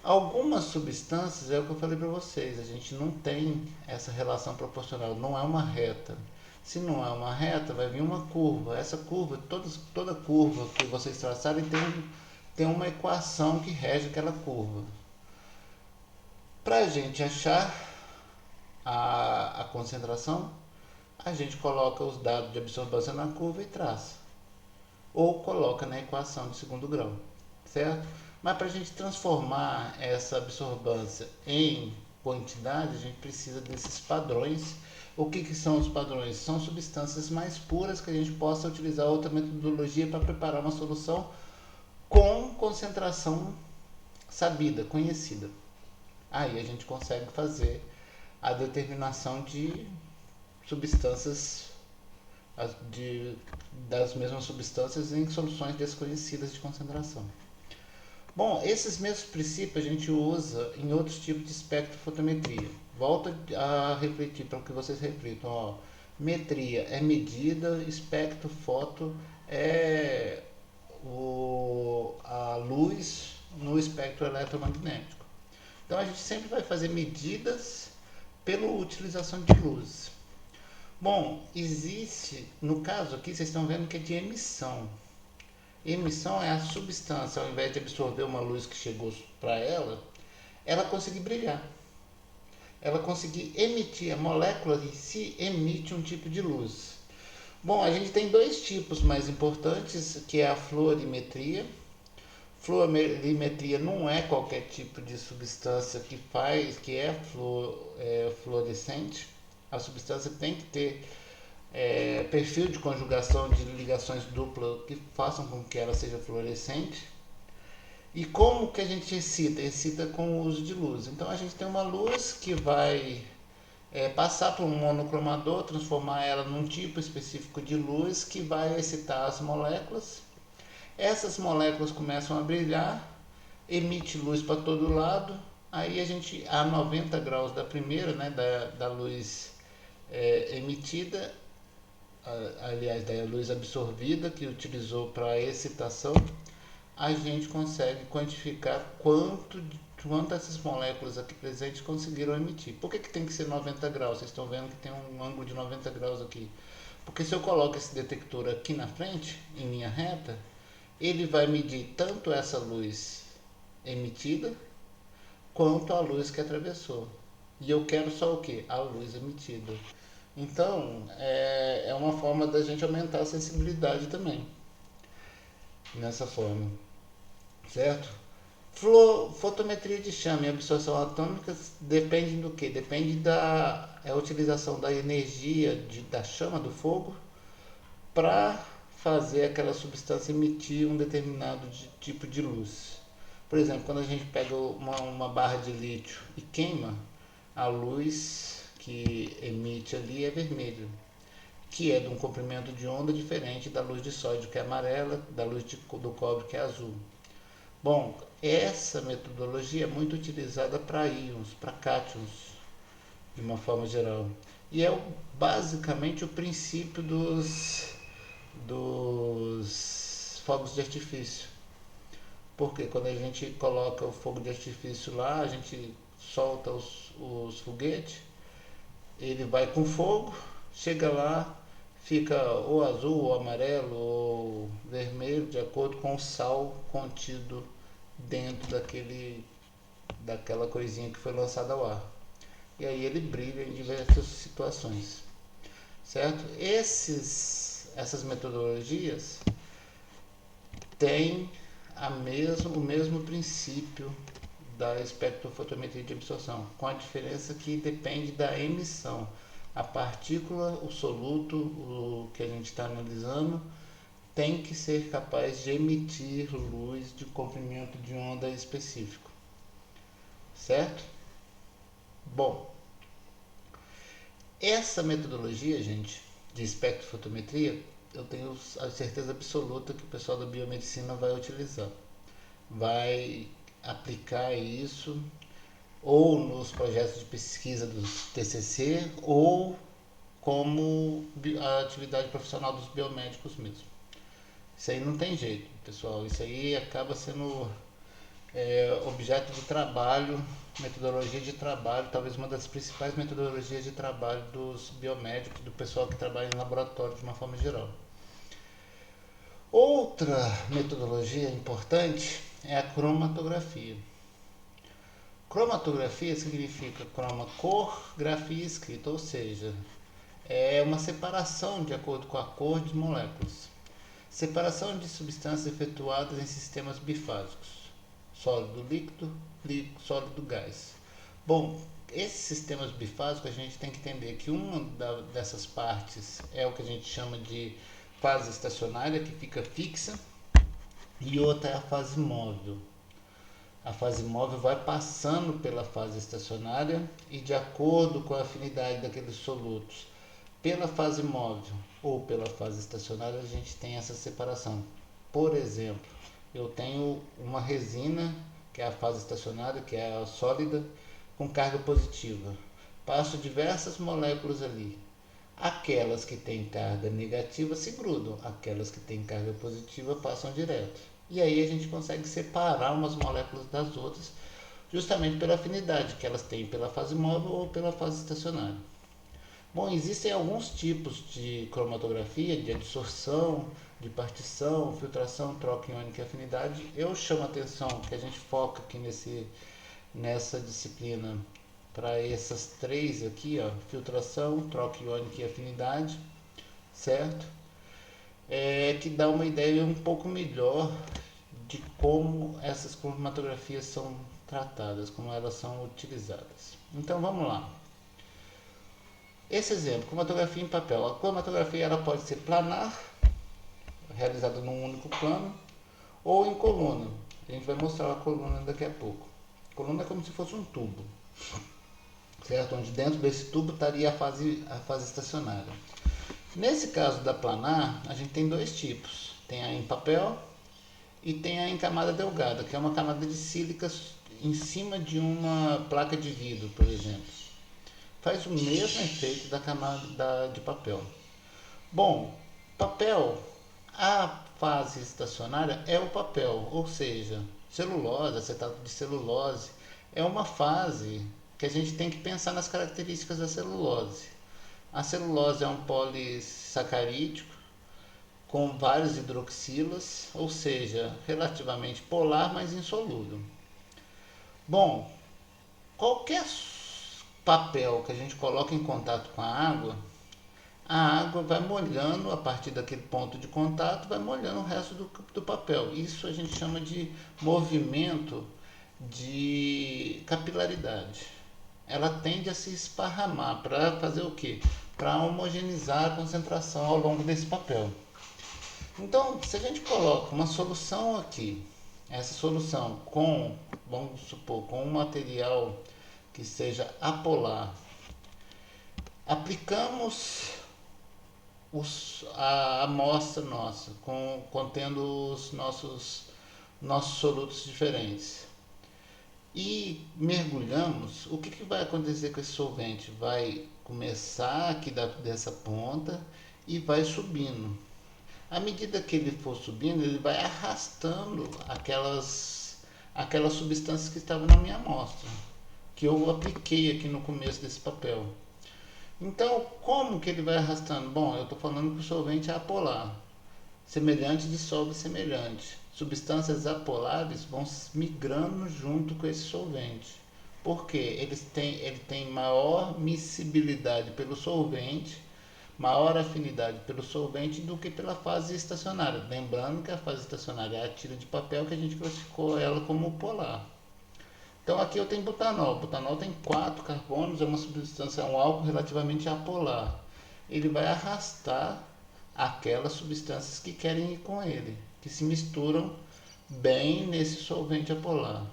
Algumas substâncias, é o que eu falei para vocês, a gente não tem essa relação proporcional, não é uma reta. Se não é uma reta, vai vir uma curva. Essa curva, toda curva que vocês traçarem tem uma equação que rege aquela curva. Para a gente achar a concentração, a gente coloca os dados de absorvância na curva e traça. Ou coloca na equação de segundo grau, certo? Mas para a gente transformar essa absorvância em quantidade, a gente precisa desses padrões. O que são os padrões? São substâncias mais puras que a gente possa utilizar outra metodologia para preparar uma solução com concentração sabida, conhecida. Aí a gente consegue fazer a determinação de substâncias, das mesmas substâncias em soluções desconhecidas de concentração. Bom, esses mesmos princípios a gente usa em outros tipos de espectrofotometria. Volta a refletir para que vocês reflitam. Ó. Metria é medida, espectrofoto é a luz no espectro eletromagnético. Então a gente sempre vai fazer medidas pela utilização de luz. Bom, existe, no caso aqui vocês estão vendo que é de emissão. Emissão é a substância, ao invés de absorver uma luz que chegou para ela conseguir brilhar. Ela conseguir emitir, a molécula em si emite um tipo de luz. Bom, a gente tem dois tipos mais importantes, que é a fluorimetria. Fluorimetria não é qualquer tipo de substância que é fluorescente. A substância tem que ter perfil de conjugação de ligações duplas que façam com que ela seja fluorescente. E como que a gente excita? Excita com o uso de luz. Então a gente tem uma luz que vai passar por um monocromador, transformar ela num tipo específico de luz que vai excitar as moléculas. Essas moléculas começam a brilhar, emite luz para todo lado. Aí a gente, a 90 graus da primeira, né, da luz emitida, aliás, da luz absorvida que utilizou para excitação, a gente consegue quantificar quanto essas moléculas aqui presentes conseguiram emitir. Por que tem que ser 90 graus? Vocês estão vendo que tem um ângulo de 90 graus aqui. Porque se eu coloco esse detector aqui na frente, em linha reta, ele vai medir tanto essa luz emitida, quanto a luz que atravessou. E eu quero só o que? A luz emitida. Então, é uma forma da gente aumentar a sensibilidade também. Nessa forma. Certo? Fotometria de chama e absorção atômica depende do que? Depende da utilização da energia da chama do fogo para fazer aquela substância emitir um determinado tipo de luz. Por exemplo, quando a gente pega uma barra de lítio e queima, a luz que emite ali é vermelha, que é de um comprimento de onda diferente da luz de sódio, que é amarela, da luz do cobre, que é azul. Bom, essa metodologia é muito utilizada para íons, para cátions, de uma forma geral. E é basicamente o princípio dos fogos de artifício. Porque quando a gente coloca o fogo de artifício lá, a gente solta os foguetes, ele vai com fogo, chega lá, fica ou azul, ou amarelo, ou vermelho, de acordo com o sal contido dentro daquela coisinha que foi lançada ao ar. E aí ele brilha em diversas situações. Certo? Essas metodologias têm o mesmo princípio da espectrofotometria de absorção, com a diferença que depende da emissão. A partícula, o soluto, o que a gente está analisando, tem que ser capaz de emitir luz de comprimento de onda específico. Certo? Bom, essa metodologia, gente, de espectrofotometria, eu tenho a certeza absoluta que o pessoal da biomedicina vai utilizar. Vai aplicar isso ou nos projetos de pesquisa do TCC ou como a atividade profissional dos biomédicos mesmo. Isso aí não tem jeito, pessoal. Isso aí acaba sendo objeto de trabalho, metodologia de trabalho, talvez uma das principais metodologias de trabalho dos biomédicos, do pessoal que trabalha em laboratório de uma forma geral. Outra metodologia importante é a cromatografia. Cromatografia significa croma cor, grafia escrita, ou seja, é uma separação de acordo com a cor de moléculas. Separação de substâncias efetuadas em sistemas bifásicos, sólido líquido, sólido gás. Bom, esses sistemas bifásicos a gente tem que entender que uma dessas partes é o que a gente chama de fase estacionária, que fica fixa, e outra é a fase móvel. A fase móvel vai passando pela fase estacionária e, de acordo com a afinidade daqueles solutos pela fase móvel ou pela fase estacionária, a gente tem essa separação. Por exemplo, eu tenho uma resina, que é a fase estacionária, que é a sólida, com carga positiva. Passo diversas moléculas ali. Aquelas que têm carga negativa se grudam, aquelas que têm carga positiva passam direto. E aí a gente consegue separar umas moléculas das outras, justamente pela afinidade que elas têm pela fase móvel ou pela fase estacionária. Bom, existem alguns tipos de cromatografia, de adsorção, de partição, filtração, troca iônica e afinidade. Eu chamo a atenção que a gente foca aqui nessa disciplina para essas três aqui, ó, filtração, troca iônica e afinidade, certo? Que dá uma ideia um pouco melhor de como essas cromatografias são tratadas, como elas são utilizadas. Então vamos lá. Esse exemplo, cromatografia em papel. A cromatografia ela pode ser planar, realizada num único plano, ou em coluna. A gente vai mostrar a coluna daqui a pouco. A coluna é como se fosse um tubo, certo? Onde dentro desse tubo estaria a fase estacionária. Nesse caso da planar, a gente tem dois tipos. Tem a em papel e tem a em camada delgada, que é uma camada de sílica em cima de uma placa de vidro, por exemplo. Faz o mesmo efeito da camada de papel. Bom, papel, a fase estacionária é o papel, ou seja, celulose, acetato de celulose, é uma fase que a gente tem que pensar nas características da celulose. A celulose é um polissacarídeo com vários hidroxilas, ou seja, relativamente polar, mas insolúvel. Bom, qualquer papel que a gente coloca em contato com a água vai molhando a partir daquele ponto de contato, vai molhando o resto do papel. Isso a gente chama de movimento de capilaridade. Ela tende a se esparramar para fazer o quê? Para homogeneizar a concentração ao longo desse papel. Então, se a gente coloca uma solução aqui, essa solução vamos supor, com um material que seja apolar, aplicamos a amostra nossa, contendo os nossos solutos diferentes, e mergulhamos, o que vai acontecer com esse solvente? Vai começar aqui dessa ponta e vai subindo. À medida que ele for subindo, ele vai arrastando aquelas substâncias que estavam na minha amostra, que eu apliquei aqui no começo desse papel. Então, como que ele vai arrastando? Bom, eu estou falando que o solvente é apolar. Semelhante dissolve semelhante. Substâncias apolares vão migrando junto com esse solvente. Por quê? Ele tem maior miscibilidade pelo solvente, maior afinidade pelo solvente do que pela fase estacionária. Lembrando que a fase estacionária é a tira de papel que a gente classificou ela como polar. Então aqui eu tenho butanol. Butanol tem 4 carbonos, é uma substância, é um álcool relativamente apolar. Ele vai arrastar aquelas substâncias que querem ir com ele, que se misturam bem nesse solvente apolar.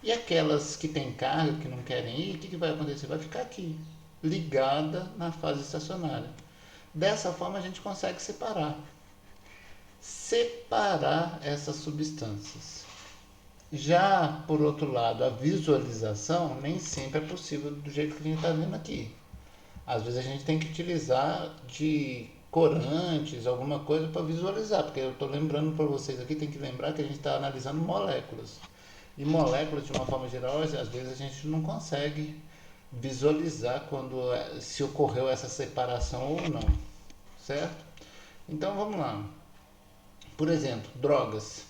E aquelas que têm carga, que não querem ir, o que vai acontecer? Vai ficar aqui, ligada na fase estacionária. Dessa forma a gente consegue separar essas substâncias. Já, por outro lado, a visualização nem sempre é possível do jeito que a gente está vendo aqui. Às vezes a gente tem que utilizar de corantes, alguma coisa para visualizar, porque eu estou lembrando para vocês aqui, tem que lembrar que a gente está analisando moléculas. E moléculas, de uma forma geral, às vezes a gente não consegue visualizar se ocorreu essa separação ou não, certo? Então vamos lá. Por exemplo, drogas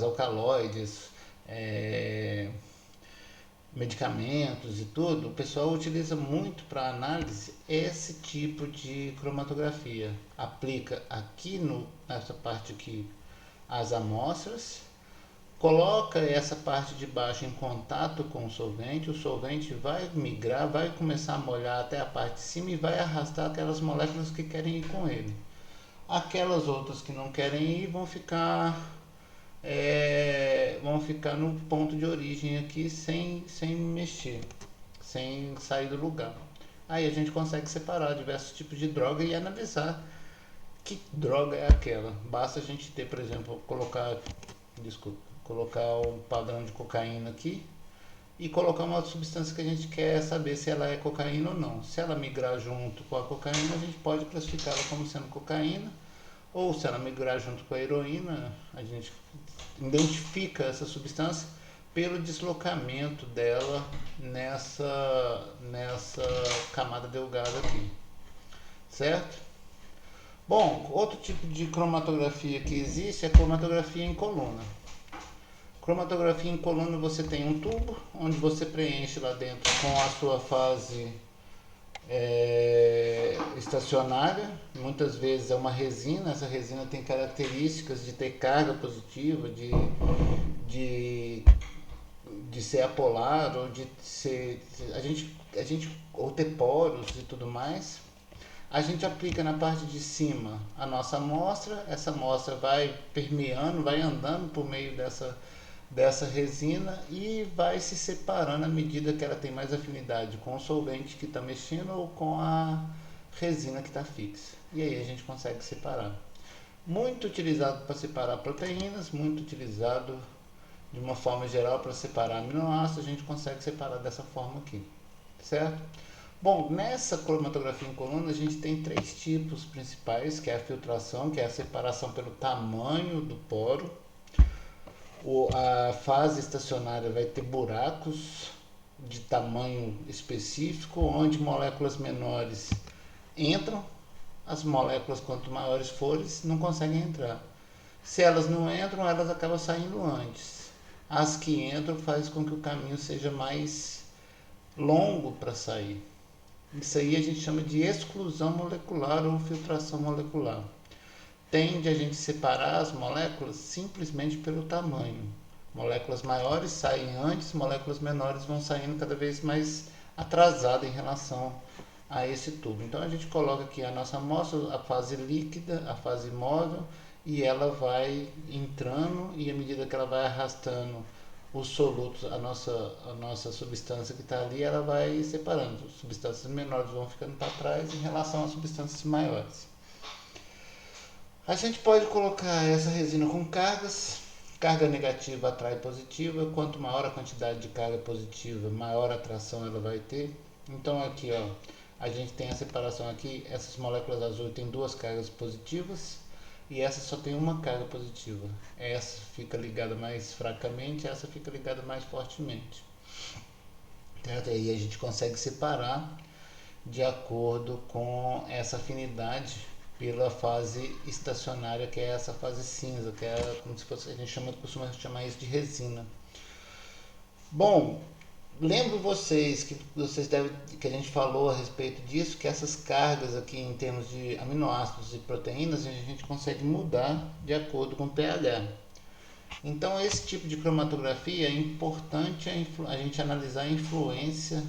alcaloides, medicamentos e tudo, o pessoal utiliza muito para análise esse tipo de cromatografia. Aplica aqui nessa parte aqui as amostras, coloca essa parte de baixo em contato com o solvente vai migrar, vai começar a molhar até a parte de cima e vai arrastar aquelas moléculas que querem ir com ele. Aquelas outras que não querem ir vão ficar no ponto de origem aqui sem mexer, sem sair do lugar. Aí a gente consegue separar diversos tipos de droga e analisar que droga é aquela. Basta a gente ter, por exemplo, colocar desculpa, colocar um padrão de cocaína aqui e colocar uma outra substância que a gente quer saber se ela é cocaína ou não. Se ela migrar junto com a cocaína, a gente pode classificá-la como sendo cocaína, ou se ela migrar junto com a heroína, a gente identifica essa substância pelo deslocamento dela nessa camada delgada aqui, certo? Bom, outro tipo de cromatografia que existe é a cromatografia em coluna. Cromatografia em coluna, você tem um tubo onde você preenche lá dentro com a sua fase estacionária. Muitas vezes é uma resina. Essa resina tem características de ter carga positiva, de, de ser apolar, ou de ser ou ter poros e tudo mais. A gente aplica na parte de cima a nossa amostra. Essa amostra vai permeando, vai andando por meio dessa resina e vai se separando à medida que ela tem mais afinidade com o solvente que está mexendo ou com a resina que está fixa. E aí a gente consegue separar. Muito utilizado para separar proteínas, muito utilizado de uma forma geral para separar aminoácidos. A gente consegue separar dessa forma aqui, certo? Bom, nessa cromatografia em coluna a gente tem três tipos principais, que é a filtração, que é a separação pelo tamanho do poro. A fase estacionária vai ter buracos de tamanho específico, onde moléculas menores entram, as moléculas quanto maiores forem não conseguem entrar. Se elas não entram, elas acabam saindo antes. As que entram faz com que o caminho seja mais longo para sair. Isso aí a gente chama de exclusão molecular ou filtração molecular. Tende a gente separar as moléculas simplesmente pelo tamanho. Moléculas maiores saem antes, moléculas menores vão saindo cada vez mais atrasadas em relação a esse tubo. Então a gente coloca aqui a nossa amostra, a fase líquida, a fase móvel, e ela vai entrando, e à medida que ela vai arrastando os solutos, a nossa substância que está ali, ela vai separando. As substâncias menores vão ficando para trás em relação às substâncias maiores. A gente pode colocar essa resina com cargas. Carga negativa atrai positiva. Quanto maior a quantidade de carga positiva, maior atração ela vai ter. Então aqui, ó, a gente tem a separação aqui. Essas moléculas azuis têm duas cargas positivas e essa só tem uma carga positiva. Essa fica ligada mais fracamente, essa fica ligada mais fortemente. Certo? Aí a gente consegue separar de acordo com essa afinidade pela fase estacionária, que é essa fase cinza, que é como se fosse, a gente costuma chamar isso de resina. Bom, lembro vocês que que a gente falou a respeito disso, que essas cargas aqui em termos de aminoácidos e proteínas a gente consegue mudar de acordo com o pH. Então esse tipo de cromatografia é importante a gente analisar a influência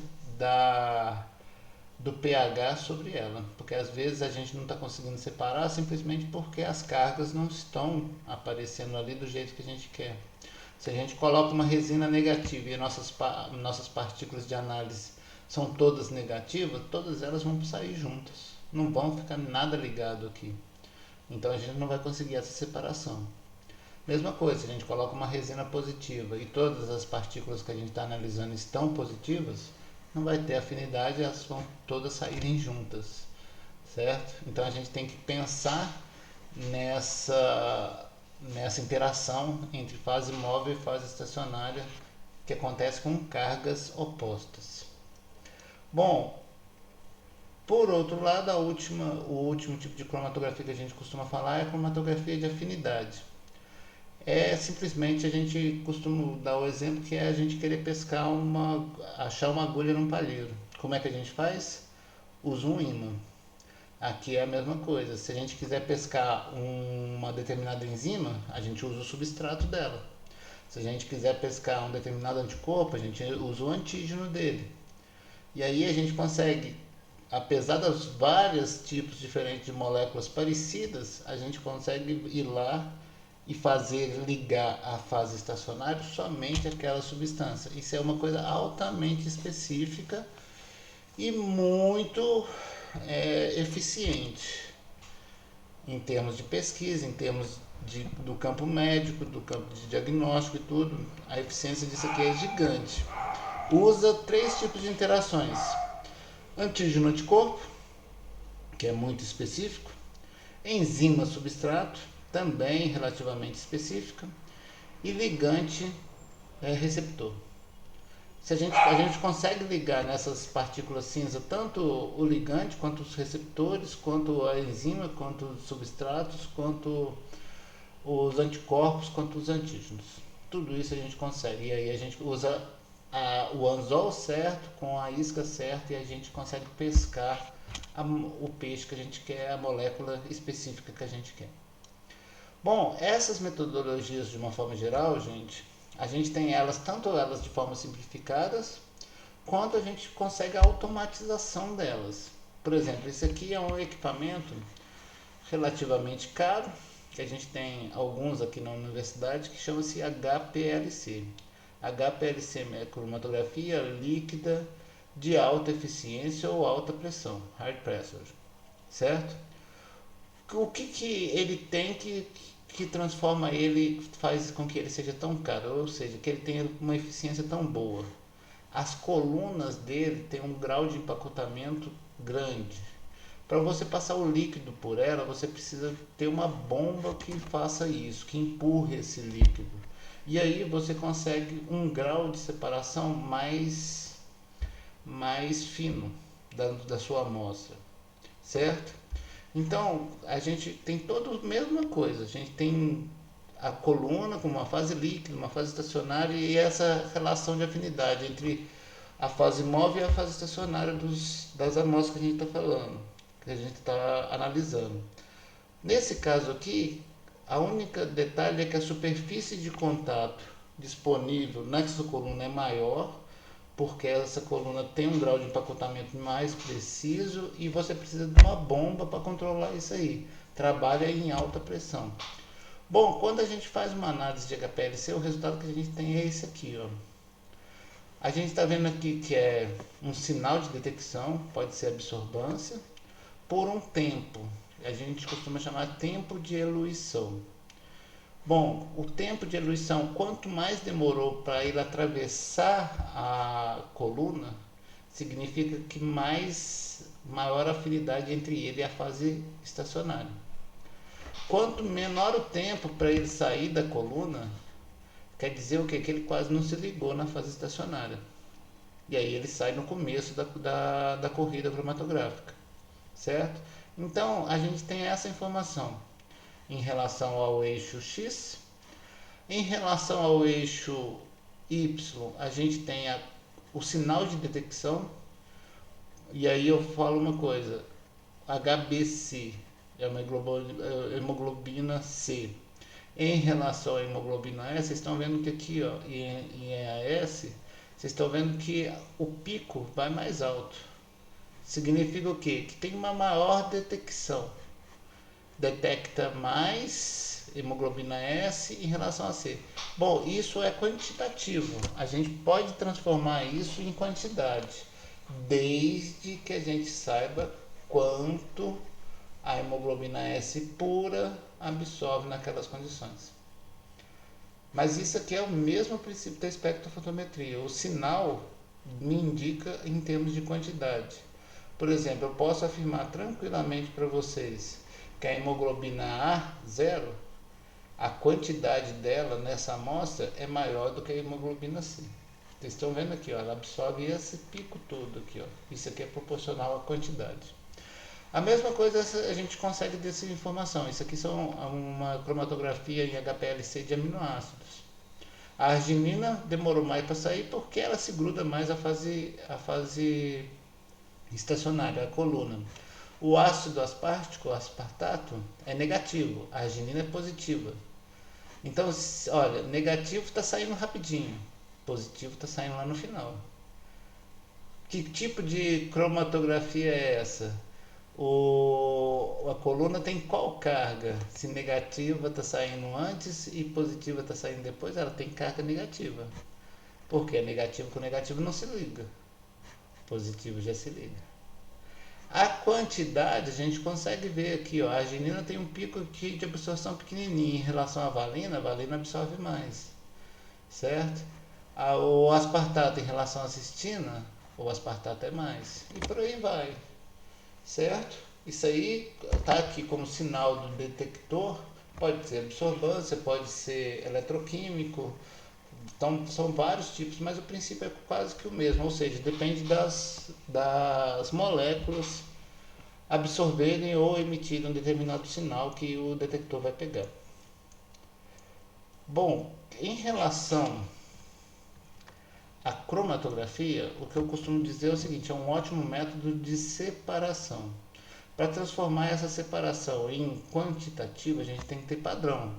do pH sobre ela, porque às vezes a gente não está conseguindo separar simplesmente porque as cargas não estão aparecendo ali do jeito que a gente quer. Se a gente coloca uma resina negativa e nossas partículas de análise são todas negativas, todas elas vão sair juntas, não vão ficar nada ligado aqui. Então a gente não vai conseguir essa separação. Mesma coisa, se a gente coloca uma resina positiva e todas as partículas que a gente está analisando estão positivas, não vai ter afinidade, elas vão todas saírem juntas, certo? Então a gente tem que pensar nessa interação entre fase móvel e fase estacionária que acontece com cargas opostas. Bom, por outro lado, o último tipo de cromatografia que a gente costuma falar é a cromatografia de afinidade. É simplesmente, a gente costuma dar o exemplo que é a gente querer achar uma agulha num palheiro. Como é que a gente faz? Usa um ímã. Aqui é a mesma coisa. Se a gente quiser pescar uma determinada enzima, a gente usa o substrato dela. Se a gente quiser pescar um determinado anticorpo, a gente usa o antígeno dele. E aí a gente consegue, apesar dos vários tipos diferentes de moléculas parecidas, a gente consegue ir lá e fazer ligar a fase estacionária somente aquela substância. Isso é uma coisa altamente específica e muito eficiente em termos de pesquisa, em termos do campo médico, do campo de diagnóstico e tudo. A eficiência disso aqui é gigante. Usa 3 tipos de interações: antígeno anticorpo, que é muito específico, enzima substrato, também relativamente específica, e ligante receptor. Se a gente consegue ligar nessas partículas cinza tanto o ligante, quanto os receptores, quanto a enzima, quanto os substratos, quanto os anticorpos, quanto os antígenos. Tudo isso a gente consegue. E aí a gente usa o anzol certo, com a isca certa, e a gente consegue pescar o peixe que a gente quer, a molécula específica que a gente quer. Bom, essas metodologias de uma forma geral, a gente tem elas, tanto elas de forma simplificadas, quanto a gente consegue a automatização delas. Por exemplo, esse aqui é um equipamento relativamente caro, que a gente tem alguns aqui na universidade, que chama-se HPLC. HPLC é cromatografia líquida de alta eficiência ou alta pressão, high pressure, certo? O que ele tem que transforma ele, faz com que ele seja tão caro, ou seja, que ele tenha uma eficiência tão boa? As colunas dele têm um grau de empacotamento grande. Para você passar o líquido por ela, você precisa ter uma bomba que faça isso, que empurre esse líquido. E aí você consegue um grau de separação mais fino da sua amostra, certo? Então, a gente tem toda a mesma coisa. A gente tem a coluna com uma fase líquida, uma fase estacionária e essa relação de afinidade entre a fase móvel e a fase estacionária das amostras que a gente está falando, que a gente está analisando. Nesse caso aqui, a única detalhe é que a superfície de contato disponível nessa coluna é maior, porque essa coluna tem um grau de empacotamento mais preciso e você precisa de uma bomba para controlar isso aí. Trabalha em alta pressão. Bom, quando a gente faz uma análise de HPLC, o resultado que a gente tem é esse aqui, ó. A gente está vendo aqui que é um sinal de detecção, pode ser absorbância, por um tempo. A gente costuma chamar tempo de eluição. Bom, o tempo de eluição, quanto mais demorou para ele atravessar a coluna, significa que maior afinidade entre ele e a fase estacionária. Quanto menor o tempo para ele sair da coluna, quer dizer o quê? Que ele quase não se ligou na fase estacionária. E aí ele sai no começo da corrida cromatográfica, certo? Então a gente tem essa informação em relação ao eixo X. Em relação ao eixo Y, a gente tem o sinal de detecção. E aí eu falo uma coisa: HBC é uma hemoglobina C. Em relação à hemoglobina S, vocês estão vendo que aqui, ó, em EAS, vocês estão vendo que o pico vai mais alto. Significa o quê? Que tem uma maior detecção. Detecta mais hemoglobina S em relação a C. Bom, isso é quantitativo. A gente pode transformar isso em quantidade, desde que a gente saiba quanto a hemoglobina S pura absorve naquelas condições. Mas isso aqui é o mesmo princípio da espectrofotometria. O sinal me indica em termos de quantidade. Por exemplo, eu posso afirmar tranquilamente para vocês que a hemoglobina A0, a quantidade dela nessa amostra é maior do que a hemoglobina C. Vocês estão vendo aqui, ó, ela absorve esse pico todo aqui, ó. Isso aqui é proporcional à quantidade. A mesma coisa a gente consegue dessa informação. Isso aqui são uma cromatografia em HPLC de aminoácidos. A arginina demorou mais para sair porque ela se gruda mais à fase estacionária, a coluna. O ácido aspartico, aspartato, é negativo, a arginina é positiva. Então, olha, negativo está saindo rapidinho, positivo está saindo lá no final. Que tipo de cromatografia é essa? A coluna tem qual carga? Se negativa está saindo antes e positiva está saindo depois, ela tem carga negativa. Porque negativo com negativo não se liga, positivo já se liga. A quantidade a gente consegue ver aqui, ó, a arginina tem um pico de absorção pequenininho em relação à valina, a valina absorve mais, certo? O aspartato em relação à cistina, o aspartato é mais, e por aí vai, certo? Isso aí está aqui como sinal do detector, pode ser absorbância, pode ser eletroquímico, então são vários tipos, mas o princípio é quase que o mesmo, ou seja, depende das moléculas absorverem ou emitirem um determinado sinal que o detector vai pegar. Bom, em relação à cromatografia, o que eu costumo dizer é o seguinte: é um ótimo método de separação. Para transformar essa separação em quantitativa, a gente tem que ter padrão.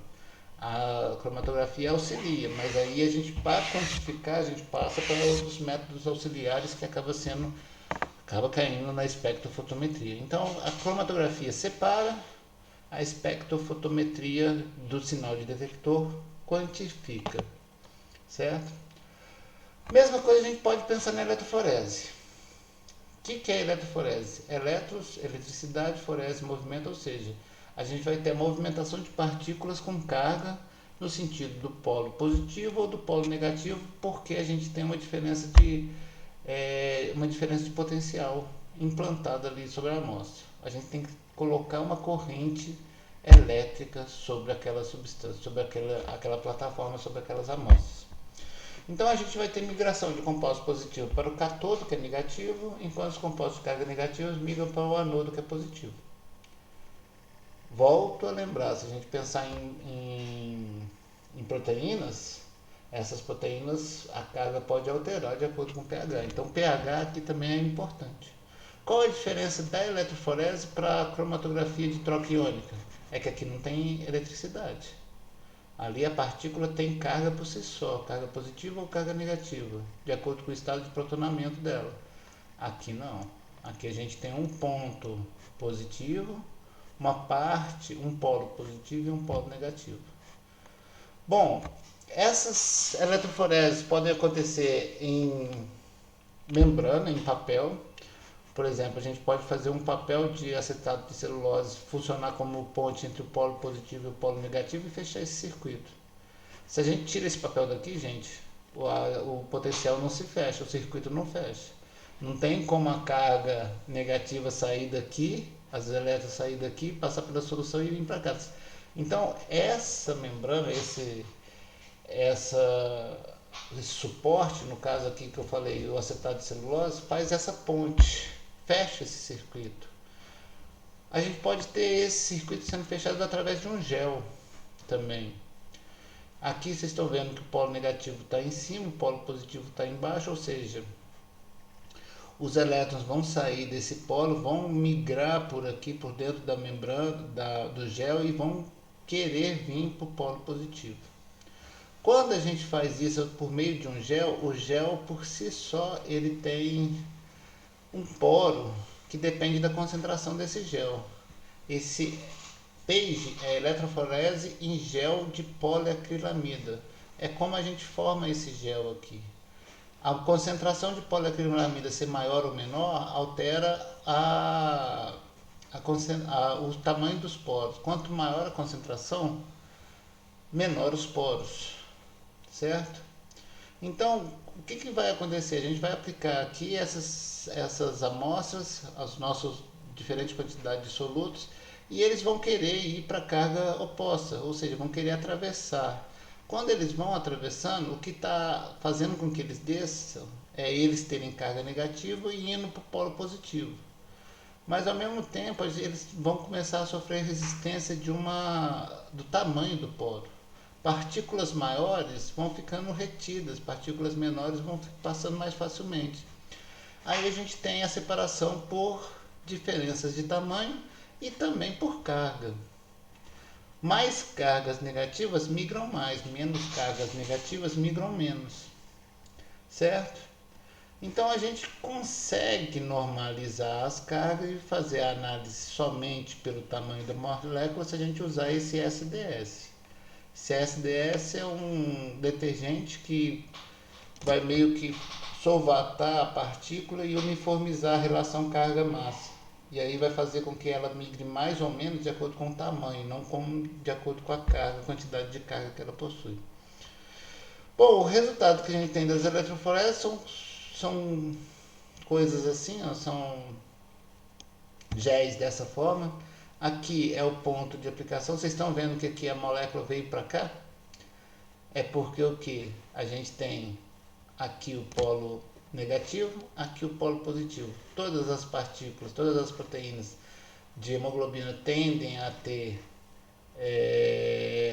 A cromatografia auxilia, mas aí a gente, para quantificar, a gente passa para outros métodos auxiliares que acaba caindo na espectrofotometria. Então, a cromatografia separa, a espectrofotometria do sinal de detector quantifica, certo? Mesma coisa a gente pode pensar na eletroforese. O que é eletroforese? Eletricidade, forese, movimento, ou seja, a gente vai ter a movimentação de partículas com carga no sentido do polo positivo ou do polo negativo, porque a gente tem uma diferença de potencial implantada ali sobre a amostra. A gente tem que colocar uma corrente elétrica sobre aquela substância, sobre aquela plataforma, sobre aquelas amostras. Então a gente vai ter migração de compostos positivos para o cátodo, que é negativo, enquanto os compostos de carga negativos migram para o anodo, que é positivo. Volto a lembrar, se a gente pensar em proteínas, essas proteínas a carga pode alterar de acordo com o pH. Então o pH aqui também é importante. Qual a diferença da eletroforese para a cromatografia de troca iônica? É que aqui não tem eletricidade. Ali a partícula tem carga por si só, carga positiva ou carga negativa, de acordo com o estado de protonamento dela. Aqui não. Aqui a gente tem um ponto positivo, uma parte, um polo positivo e um polo negativo. Bom, essas eletroforeses podem acontecer em membrana, em papel. Por exemplo, a gente pode fazer um papel de acetato de celulose funcionar como ponte entre o polo positivo e o polo negativo e fechar esse circuito. Se a gente tira esse papel daqui, gente, o potencial não se fecha, o circuito não fecha. Não tem como a carga negativa sair daqui, as elétrons sair daqui, passar pela solução e vir para cá. Então, essa membrana, esse suporte, no caso aqui que eu falei, o acetato de celulose, faz essa ponte, fecha esse circuito. A gente pode ter esse circuito sendo fechado através de um gel também. Aqui vocês estão vendo que o polo negativo está em cima, o polo positivo está embaixo, ou seja, os elétrons vão sair desse polo, vão migrar por aqui, por dentro da membrana, do gel e vão querer vir para o polo positivo. Quando a gente faz isso por meio de um gel, o gel por si só ele tem um poro que depende da concentração desse gel. Esse PAGE é eletroforese em gel de poliacrilamida. É como a gente forma esse gel aqui. A concentração de poliacrilamida ser maior ou menor altera o tamanho dos poros. Quanto maior a concentração, menor os poros, certo? Então, o que vai acontecer? A gente vai aplicar aqui essas amostras, as nossas diferentes quantidades de solutos, e eles vão querer ir para a carga oposta, ou seja, vão querer atravessar. Quando eles vão atravessando, o que está fazendo com que eles desçam é eles terem carga negativa e indo para o polo positivo. Mas ao mesmo tempo, eles vão começar a sofrer resistência do tamanho do poro. Partículas maiores vão ficando retidas, partículas menores vão passando mais facilmente. Aí a gente tem a separação por diferenças de tamanho e também por carga. Mais cargas negativas migram mais, menos cargas negativas migram menos, certo? Então a gente consegue normalizar as cargas e fazer a análise somente pelo tamanho da molécula se a gente usar esse SDS. Esse SDS é um detergente que vai meio que solvatar a partícula e uniformizar a relação carga-massa. E aí vai fazer com que ela migre mais ou menos de acordo com o tamanho, não de acordo com a carga, a quantidade de carga que ela possui. Bom, o resultado que a gente tem das eletroforeses são coisas assim, ó, são géis dessa forma. Aqui é o ponto de aplicação. Vocês estão vendo que aqui a molécula veio para cá? É porque o que? A gente tem aqui o polo negativo, aqui o polo positivo. Todas as partículas, todas as proteínas de hemoglobina tendem a ter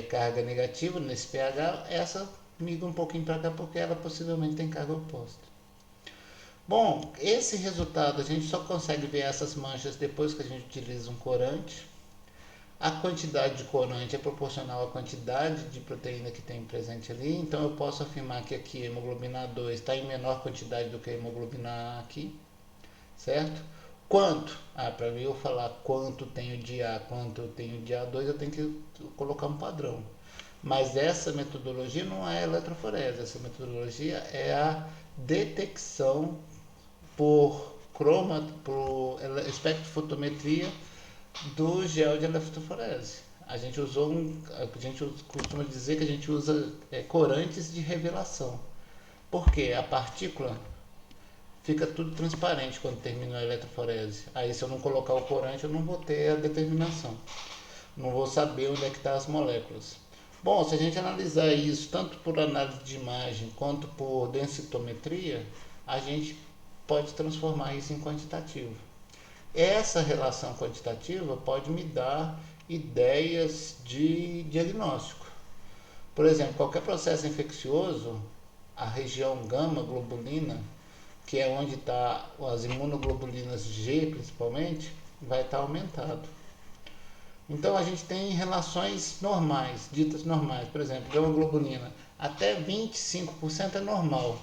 carga negativa nesse pH. Essa migra um pouquinho para cá porque ela possivelmente tem carga oposta. Bom, esse resultado a gente só consegue ver essas manchas depois que a gente utiliza um corante. A quantidade de corante é proporcional à quantidade de proteína que tem presente ali, então eu posso afirmar que aqui a hemoglobina A2 está em menor quantidade do que a hemoglobina A aqui, certo? Quanto? Para mim eu falar quanto tenho de A, quanto eu tenho de A2, eu tenho que colocar um padrão. Mas essa metodologia não é eletroforese, essa metodologia é a detecção por espectrofotometria do gel de eletroforese. A gente costuma dizer que a gente usa corantes de revelação. Porque a partícula fica tudo transparente quando termina a eletroforese. Aí se eu não colocar o corante, eu não vou ter a determinação. Não vou saber onde é que estão as moléculas. Bom, se a gente analisar isso tanto por análise de imagem quanto por densitometria, a gente pode transformar isso em quantitativo. Essa relação quantitativa pode me dar ideias de diagnóstico. Por exemplo, qualquer processo infeccioso, a região gama globulina, que é onde está as imunoglobulinas G principalmente, vai estar aumentado. Então a gente tem relações normais, ditas normais. Por exemplo, gama globulina até 25% é normal.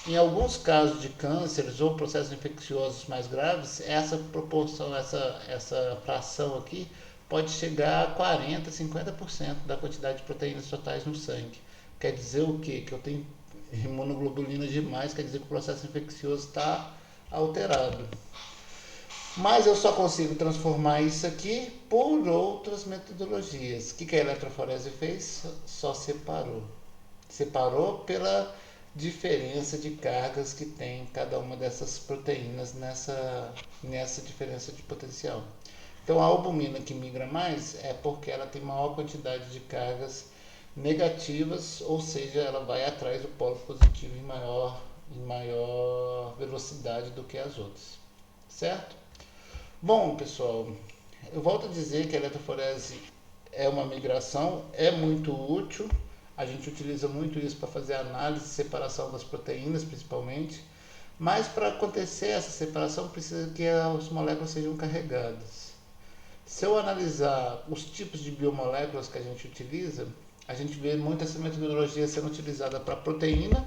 Em alguns casos de cânceres ou processos infecciosos mais graves, essa proporção, essa fração aqui pode chegar a 40, 50% da quantidade de proteínas totais no sangue. Quer dizer o quê? Que eu tenho imunoglobulina demais, quer dizer que o processo infeccioso está alterado. Mas eu só consigo transformar isso aqui por outras metodologias. O que a eletroforese fez? Só separou. Separou pela diferença de cargas que tem cada uma dessas proteínas nessa diferença de potencial. Então a albumina que migra mais é porque ela tem maior quantidade de cargas negativas, ou seja, ela vai atrás do polo positivo em maior velocidade do que as outras. Certo? Bom, pessoal, eu volto a dizer que a eletroforese é uma migração, é muito útil. A gente utiliza muito isso para fazer análise e separação das proteínas, principalmente. Mas para acontecer essa separação, precisa que as moléculas sejam carregadas. Se eu analisar os tipos de biomoléculas que a gente utiliza, a gente vê muito essa metodologia sendo utilizada para proteína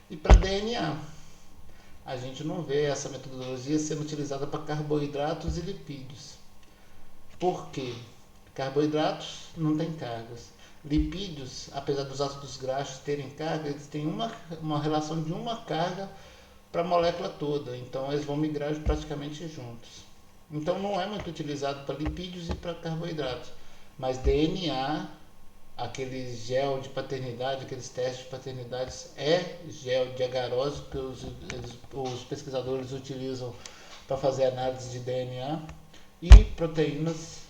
e para DNA. A gente não vê essa metodologia sendo utilizada para carboidratos e lipídios. Por quê? Carboidratos não têm cargas. Lipídios, apesar dos ácidos graxos terem carga, eles têm uma relação de uma carga para a molécula toda, então eles vão migrar praticamente juntos. Então não é muito utilizado para lipídios e para carboidratos, mas DNA, aquele gel de paternidade, aqueles testes de paternidade, é gel de agarose que os pesquisadores utilizam para fazer análise de DNA, e proteínas,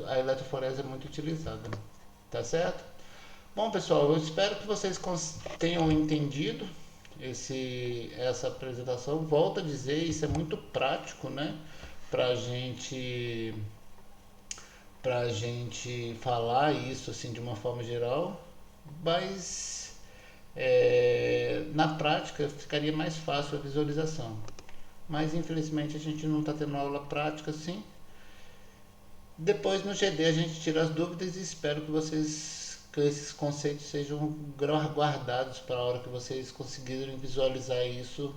a eletroforese é muito utilizada. Tá certo? Bom, pessoal, eu espero que vocês tenham entendido essa apresentação. Volto a dizer, isso é muito prático, né? Pra gente falar isso assim de uma forma geral, mas na prática ficaria mais fácil a visualização. Mas infelizmente a gente não está tendo aula prática assim. Depois no GD a gente tira as dúvidas e espero que esses conceitos sejam guardados para a hora que vocês conseguirem visualizar isso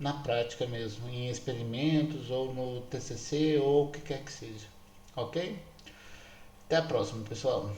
na prática mesmo, em experimentos ou no TCC ou o que quer que seja. Ok? Até a próxima, pessoal.